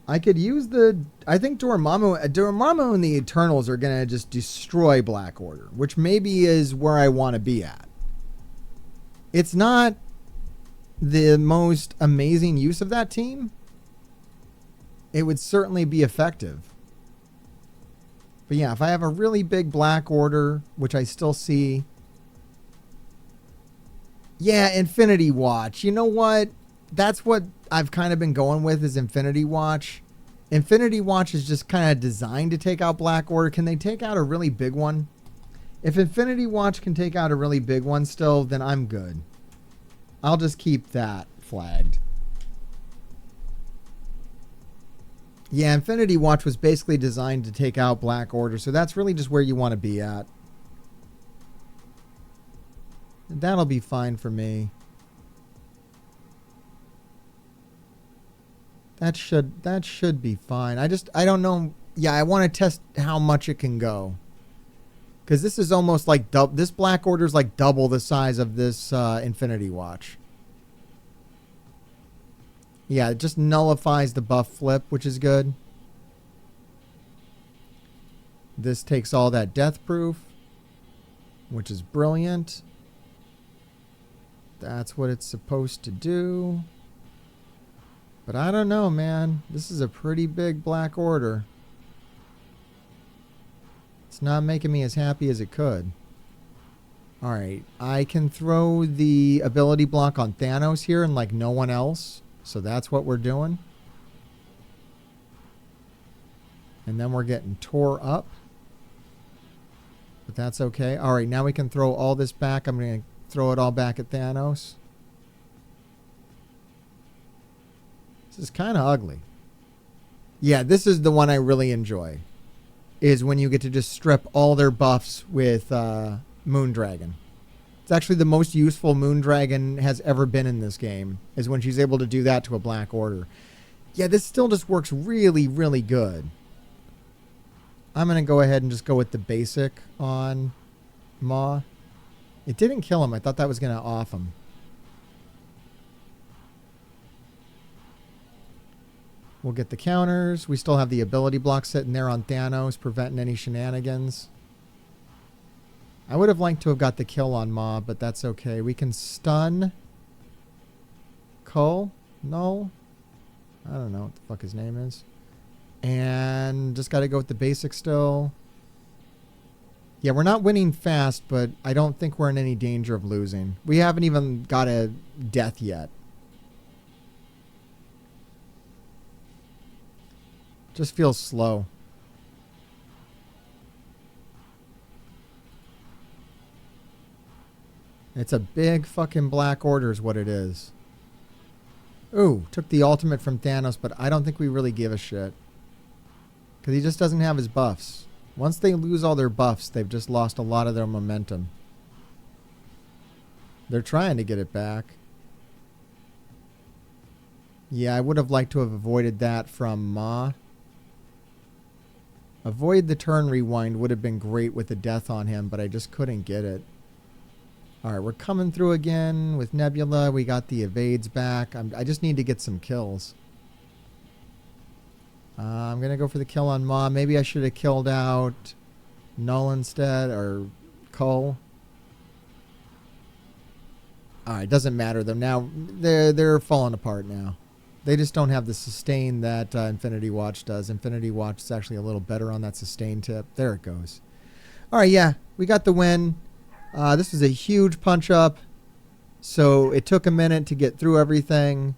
Speaker 1: I could use the... I think Dormammu and the Eternals are going to just destroy Black Order, which maybe is where I want to be at. It's not the most amazing use of that team. It would certainly be effective. But yeah, if I have a really big Black Order, which I still see... Yeah, Infinity Watch. You know what? That's what I've kind of been going with is Infinity Watch. Infinity Watch is just kind of designed to take out Black Order. Can they take out a really big one? If Infinity Watch can take out a really big one still, then I'm good. I'll just keep that flagged. Yeah, Infinity Watch was basically designed to take out Black Order, so that's really just where you want to be at. That'll be fine for me. That should be fine. I don't know. Yeah, I want to test how much it can go. Because this is almost like this Black Order is like double the size of this Infinity Watch. Yeah, it just nullifies the buff flip, which is good. This takes all that death proof, which is brilliant. That's what it's supposed to do. But I don't know, man. This is a pretty big Black Order. It's not making me as happy as it could. Alright, I can throw the ability block on Thanos here and like no one else. So that's what we're doing. And then we're getting tore up. But that's okay. Alright, now we can throw all this back. I'm going to throw it all back at Thanos. This is kind of ugly. Yeah, this is the one I really enjoy. Is when you get to just strip all their buffs with Moondragon. It's actually the most useful Moondragon has ever been in this game. Is when she's able to do that to a Black Order. Yeah, this still just works really, really good. I'm going to go ahead and just go with the basic on Maw. It didn't kill him. I thought that was going to off him. We'll get the counters. We still have the ability block sitting there on Thanos, preventing any shenanigans. I would have liked to have got the kill on Maw, but that's okay. We can stun Cole. No. I don't know what the fuck his name is. And just got to go with the basic still. Yeah, we're not winning fast, but I don't think we're in any danger of losing. We haven't even got a death yet. Just feels slow. It's a big fucking Black Order is what it is. Ooh, took the ultimate from Thanos, but I don't think we really give a shit. Because he just doesn't have his buffs. Once they lose all their buffs, they've just lost a lot of their momentum. They're trying to get it back. Yeah, I would have liked to have avoided that from Ma. Avoid the turn rewind would have been great with the death on him, but I just couldn't get it. Alright, we're coming through again with Nebula. We got the evades back. I just need to get some kills. I'm going to go for the kill on Ma. Maybe I should have killed out Null instead, or Cull. Alright, doesn't matter though. Now, they're falling apart now. They just don't have the sustain that Infinity Watch does. Infinity Watch is actually a little better on that sustain tip. There it goes. Alright, yeah. We got the win. This was a huge punch-up. So it took a minute to get through everything.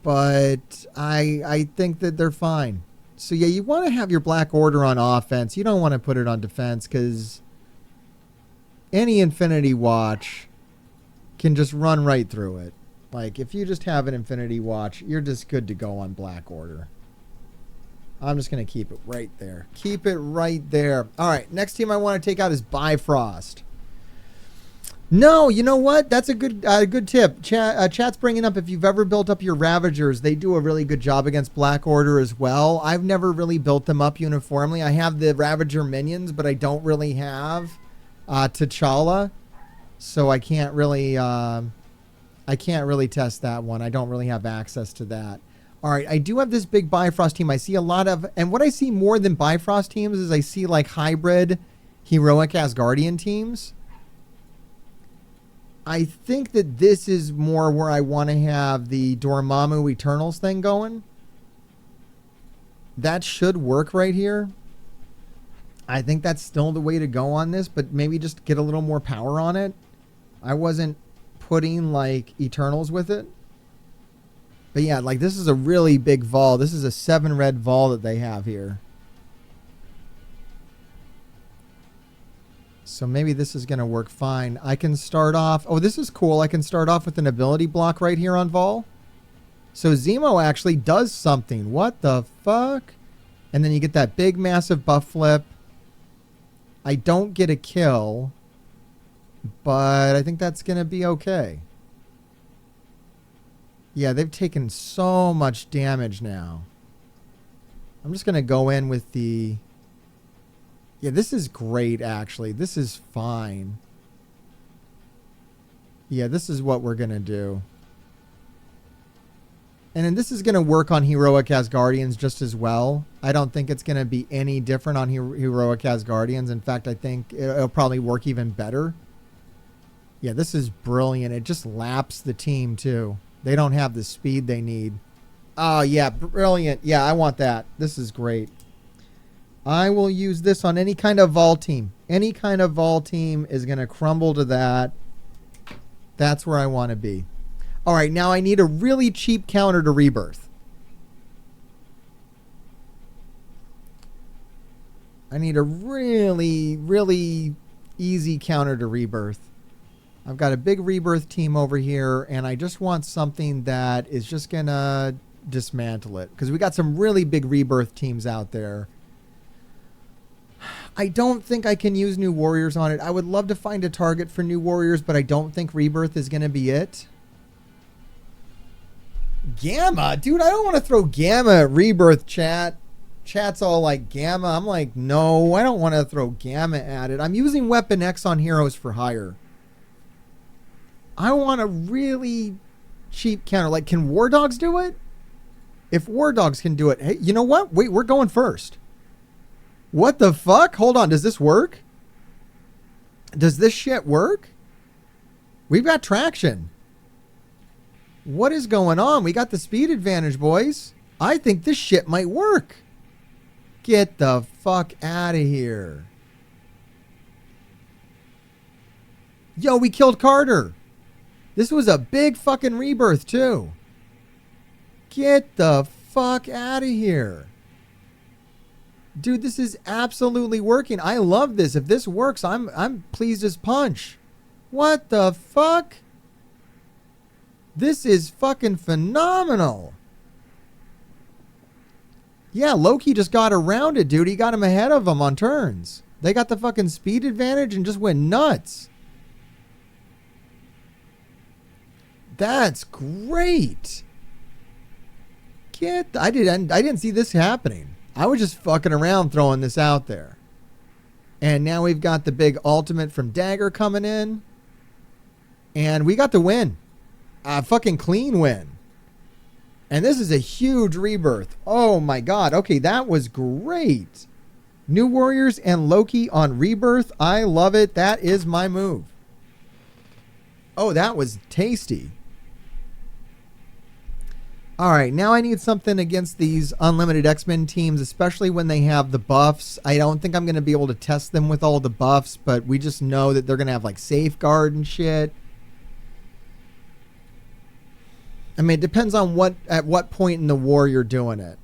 Speaker 1: But I think that they're fine. So yeah, you want to have your Black Order on offense. You don't want to put it on defense because any Infinity Watch can just run right through it. Like, if you just have an Infinity Watch, you're just good to go on Black Order. I'm just going to keep it right there. Keep it right there. All right, next team I want to take out is Bifrost. No, you know what? That's a good tip. Chat's bringing up if you've ever built up your Ravagers, they do a really good job against Black Order as well. I've never really built them up uniformly. I have the Ravager minions, but I don't really have T'Challa, so I can't really test that one. I don't really have access to that. All right, I do have this big Bifrost team. I see a lot of, and what I see more than Bifrost teams is I see like hybrid heroic Asgardian teams. I think that this is more where I want to have the Dormammu Eternals thing going. That should work right here. I think that's still the way to go on this, but maybe just get a little more power on it. I wasn't putting like Eternals with it. But yeah, like this is a really big Vol. This is a 7 red Vol that they have here. So maybe this is going to work fine. I can start off... Oh, this is cool. I can start off with an ability block right here on Vol. So Zemo actually does something. What the fuck? And then you get that big, massive buff flip. I don't get a kill. But I think that's going to be okay. Yeah, they've taken so much damage now. I'm just going to go in with the... Yeah, this is great, actually. This is fine. Yeah, this is what we're going to do. And then this is going to work on Heroic Asgardians just as well. I don't think it's going to be any different on Heroic Asgardians. In fact, I think it'll probably work even better. Yeah, this is brilliant. It just laps the team, too. They don't have the speed they need. Oh, yeah, brilliant. Yeah, I want that. This is great. I will use this on any kind of Vol team. Any kind of Vol team is going to crumble to that. That's where I want to be. All right, now I need a really cheap counter to Rebirth. I need a really, really easy counter to Rebirth. I've got a big Rebirth team over here, and I just want something that is just going to dismantle it. Because we got some really big Rebirth teams out there. I don't think I can use New Warriors on it. I would love to find a target for New Warriors, but I don't think Rebirth is going to be it. Gamma? Dude, I don't want to throw Gamma at Rebirth, chat. Chat's all like, Gamma? I'm like, no, I don't want to throw Gamma at it. I'm using Weapon X on Heroes for Hire. I want a really cheap counter. Like, can War Dogs do it? If War Dogs can do it, hey, you know what? Wait, we're going first. What the fuck? Hold on. Does this work? Does this shit work? We've got traction. What is going on? We got the speed advantage, boys. I think this shit might work. Get the fuck out of here. Yo, we killed Carter. This was a big fucking Rebirth, too. Get the fuck out of here. Dude, this is absolutely working. I love this. If this works, I'm pleased as punch. What the fuck? This is fucking phenomenal. Yeah, Loki just got around it, dude. He got him ahead of him on turns. They got the fucking speed advantage and just went nuts. That's great. I didn't see this happening. I was just fucking around throwing this out there. And now we've got the big ultimate from Dagger coming in. And we got the win. A fucking clean win. And this is a huge rebirth. Oh my god. Okay, that was great. New Warriors and Loki on Rebirth. I love it. That is my move. Oh, that was tasty. Alright, now I need something against these Unlimited X-Men teams, especially when they have the buffs. I don't think I'm going to be able to test them with all the buffs, but we just know that they're going to have like Safeguard and shit. I mean, it depends on at what point in the war you're doing it.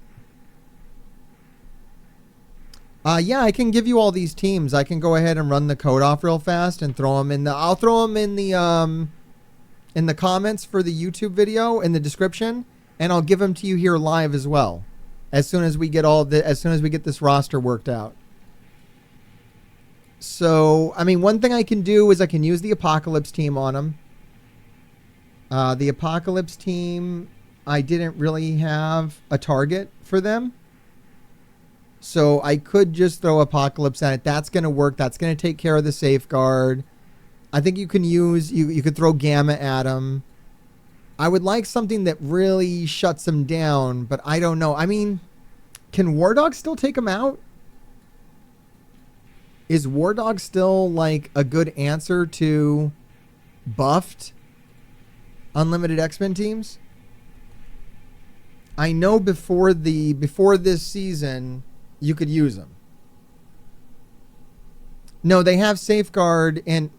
Speaker 1: Yeah, I can give you all these teams. I can go ahead and run the code off real fast and throw them in the... I'll throw them in the comments for the YouTube video in the description. And I'll give them to you here live as well, as soon as we get this roster worked out. So, I mean, one thing I can do is I can use the Apocalypse team on them. The Apocalypse team, I didn't really have a target for them, so I could just throw Apocalypse at it. That's going to work. That's going to take care of the Safeguard. I think you can use you could throw Gamma at them. I would like something that really shuts them down, but I don't know. I mean, can War Dog still take them out? Is War Dog still like a good answer to buffed Unlimited X-Men teams? I know before this season you could use them. No, they have Safeguard and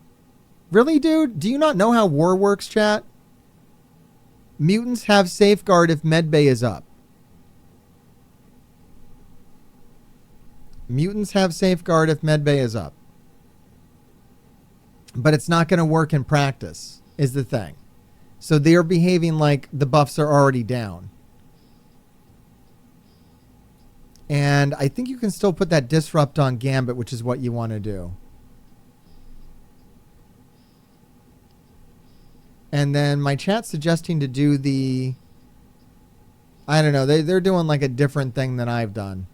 Speaker 1: really, dude, do you not know how war works, chat? Mutants have Safeguard if Medbay is up. Mutants have Safeguard if Medbay is up. But it's not going to work in practice, is the thing. So they're behaving like the buffs are already down. And I think you can still put that Disrupt on Gambit, which is what you want to do. And then my chat's suggesting to do the... I don't know. They're doing like a different thing than I've done.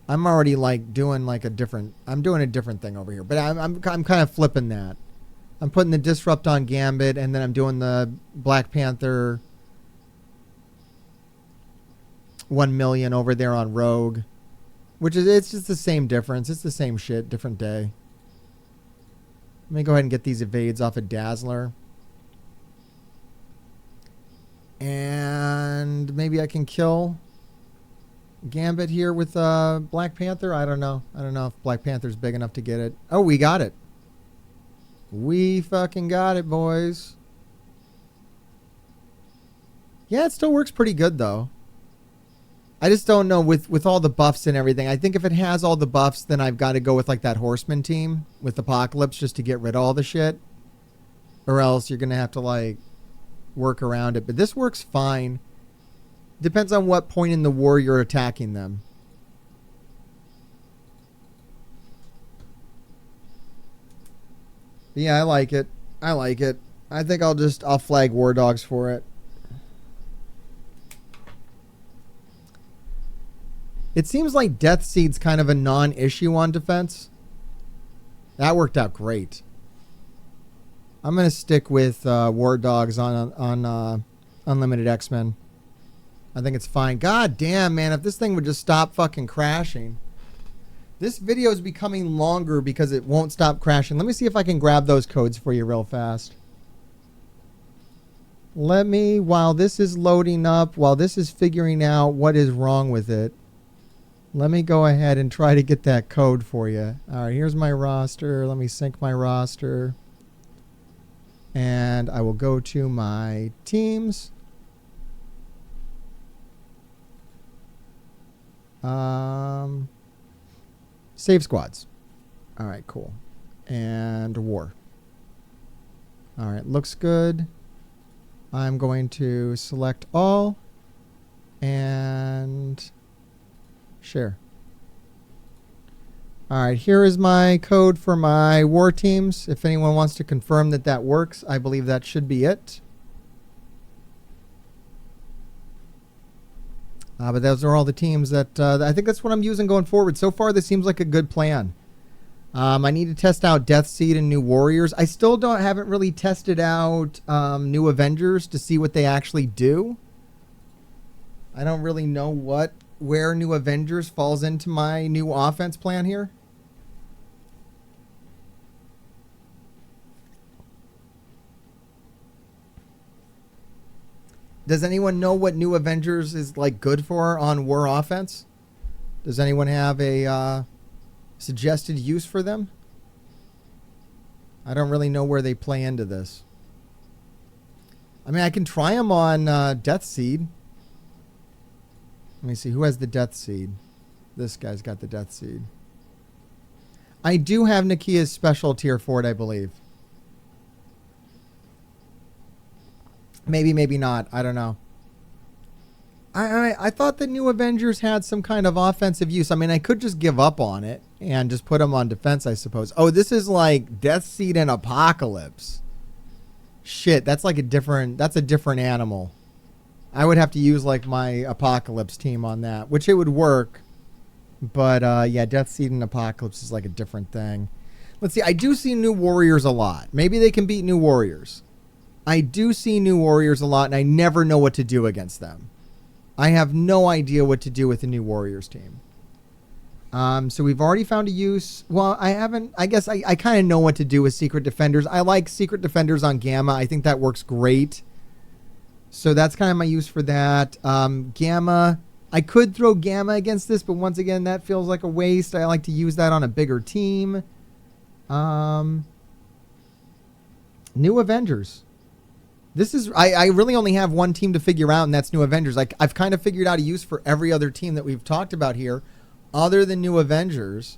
Speaker 1: I'm already like doing like a different... I'm doing a different thing over here. But I'm kind of flipping that. I'm putting the Disrupt on Gambit, and then I'm doing the Black Panther 1 million over there on Rogue. Which is, it's just the same difference. It's the same shit, different day. Let me go ahead and get these evades off of Dazzler. And maybe I can kill Gambit here with Black Panther. I don't know. I don't know if Black Panther's big enough to get it. Oh, we got it. We fucking got it, boys. Yeah, it still works pretty good, though. I just don't know with all the buffs and everything. I think if it has all the buffs, then I've got to go with like that Horseman team with Apocalypse just to get rid of all the shit. Or else you're going to have to like work around it. But this works fine. Depends on what point in the war you're attacking them. Yeah, I like it. I like it. I think I'll flag War Dogs for it. It seems like Death Seed's kind of a non-issue on defense. That worked out great. I'm going to stick with War Dogs on Unlimited X-Men. I think it's fine. God damn, man. If this thing would just stop fucking crashing. This video is becoming longer because it won't stop crashing. Let me see if I can grab those codes for you real fast. Let me, while this is loading up, while this is figuring out what is wrong with it, let me go ahead and try to get that code for you. All right, here's my roster. Let me sync my roster. And I will go to my teams. Save squads. All right, cool. And war. All right, looks good. I'm going to select all and share. All right, here is my code for my war teams. If anyone wants to confirm that that works, I believe that should be it. But those are all the teams that I think that's what I'm using going forward. So far, this seems like a good plan. I need to test out Death Seed and New Warriors. I still haven't really tested out New Avengers to see what they actually do. I don't really know where New Avengers falls into my new offense plan here. Does anyone know what New Avengers is like good for on war offense? Does anyone have a suggested use for them? I don't really know where they play into this. I mean, I can try them on Death Seed. Let me see. Who has the Death Seed? This guy's got the Death Seed. I do have Nakia's special tier for it, I believe. Maybe, maybe not. I don't know. I thought the New Avengers had some kind of offensive use. I mean, I could just give up on it and just put them on defense, I suppose. Oh, this is like Death Seed and Apocalypse. Shit, that's like a different animal. I would have to use like my Apocalypse team on that, which it would work. But yeah, Death Seed and Apocalypse is like a different thing. Let's see. I do see New Warriors a lot. Maybe they can beat New Warriors. I do see New Warriors a lot, and I never know what to do against them. I have no idea what to do with the New Warriors team. So we've already found a use. Well, I haven't. I guess I kind of know what to do with Secret Defenders. I like Secret Defenders on Gamma. I think that works great. So that's kind of my use for that. Gamma. I could throw Gamma against this, but once again, that feels like a waste. I like to use that on a bigger team. New Avengers. This is, I really only have one team to figure out, and that's New Avengers. I've kind of figured out a use for every other team that we've talked about here, other than New Avengers.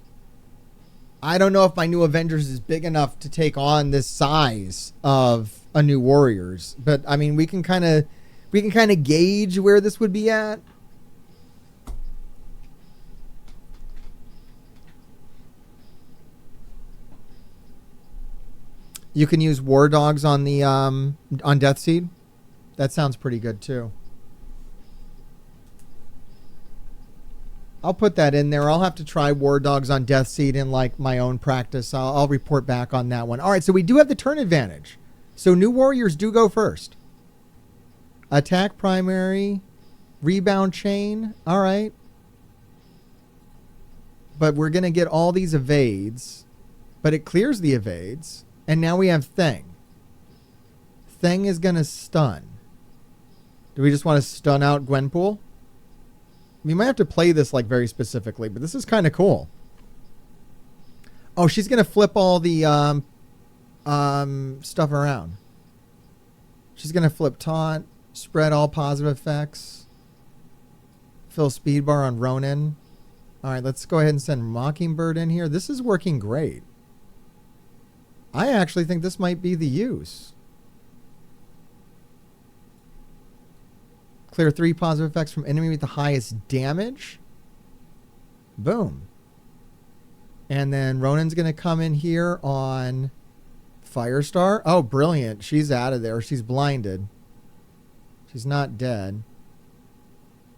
Speaker 1: I don't know if my New Avengers is big enough to take on this size of a New Warriors, but I mean, we can kind of gauge where this would be at. You can use War Dogs on the on Death Seed. That sounds pretty good too. I'll put that in there. I'll have to try War Dogs on Death Seed in like my own practice. I'll report back on that one. All right, so we do have the turn advantage. So New Warriors do go first. Attack primary, rebound chain. All right. But we're going to get all these evades. But it clears the evades. And now we have Thing. Thing is going to stun. Do we just want to stun out Gwenpool? We might have to play this like very specifically, but this is kind of cool. Oh, she's going to flip all the stuff around. She's going to flip Taunt, spread all positive effects, fill speed bar on Ronin. All right, let's go ahead and send Mockingbird in here. This is working great. I actually think this might be the use. Clear 3 positive effects from enemy with the highest damage. Boom. And then Ronin's going to come in here on Firestar. Oh, brilliant. She's out of there. She's blinded. She's not dead.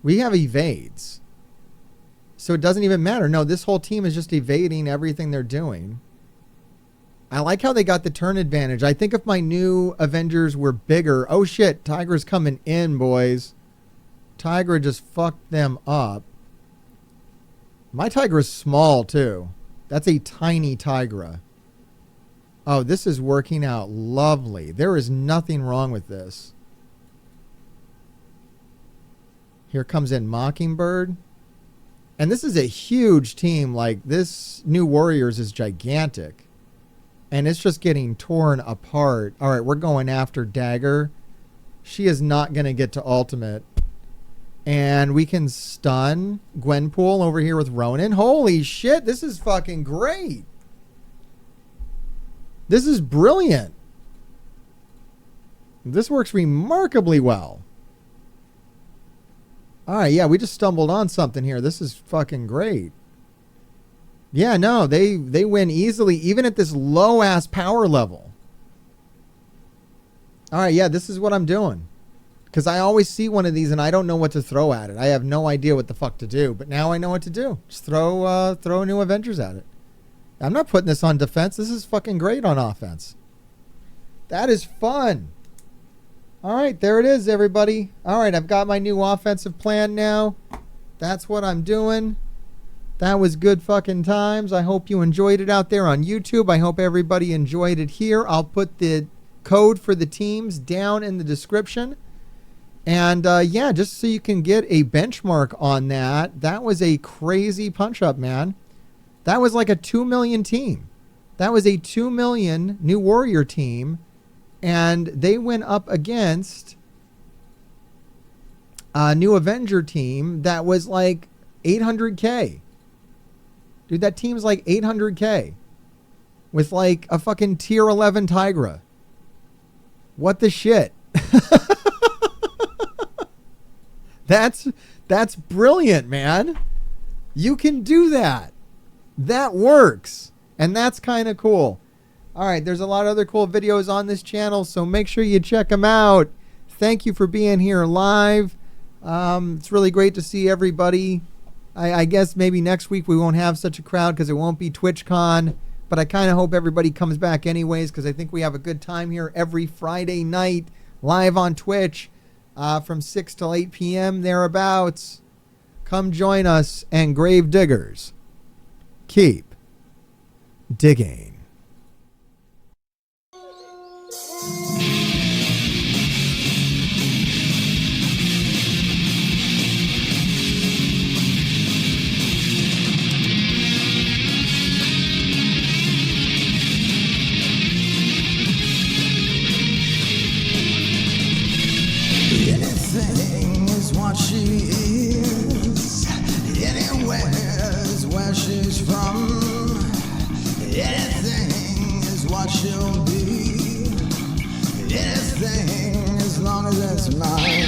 Speaker 1: We have evades. So it doesn't even matter. No, this whole team is just evading everything they're doing. I like how they got the turn advantage. I think if my New Avengers were bigger... Oh, shit. Tigra's coming in, boys. Tigra just fucked them up. My Tigra's small, too. That's a tiny Tigra. Oh, this is working out lovely. There is nothing wrong with this. Here comes in Mockingbird. And this is a huge team. Like, this New Warriors is gigantic. And it's just getting torn apart. All right, we're going after Dagger. She is not going to get to ultimate. And we can stun Gwenpool over here with Ronan. Holy shit, this is fucking great. This is brilliant. This works remarkably well. All right, yeah, we just stumbled on something here. This is fucking great. Yeah, no, they win easily, even at this low-ass power level. All right, yeah, this is what I'm doing. Because I always see one of these and I don't know what to throw at it. I have no idea what the fuck to do. But now I know what to do. Just throw new Avengers at it. I'm not putting this on defense. This is fucking great on offense. That is fun. All right, there it is, everybody. All right, I've got my new offensive plan now. That's what I'm doing. That was good fucking times. I hope you enjoyed it out there on YouTube. I hope everybody enjoyed it here. I'll put the code for the teams down in the description. And yeah, just so you can get a benchmark on that, that was a crazy punch-up, man. That was like a 2 million team. That was a 2 million New Warrior team. And they went up against a New Avenger team that was like 800K. Dude, that team's like 800K. With like a fucking tier 11 Tigra. What the shit? That's brilliant, man. You can do that. That works. And that's kind of cool. All right, there's a lot of other cool videos on this channel, so make sure you check them out. Thank you for being here live. It's really great to see everybody. I guess maybe next week we won't have such a crowd because it won't be TwitchCon, but I kind of hope everybody comes back anyways because I think we have a good time here every Friday night live on Twitch. From 6 till 8 p.m. thereabouts. Come join us, and grave diggers, keep digging.
Speaker 2: Anything is what she is. Anywhere is where she's from. Anything is what she'll be. Anything as long as it's mine.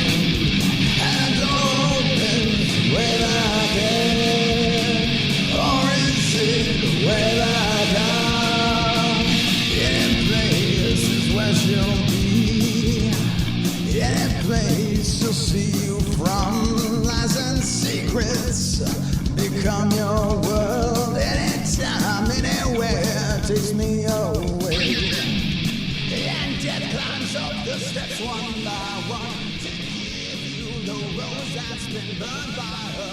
Speaker 2: And the door opens without end. Or is it without doubt? Any place is where she'll be. Any place she'll see you from. Lies and secrets become your world. Anytime, anywhere, takes me away. And death climbs up the steps one by one to give you the rose that's been burned by her.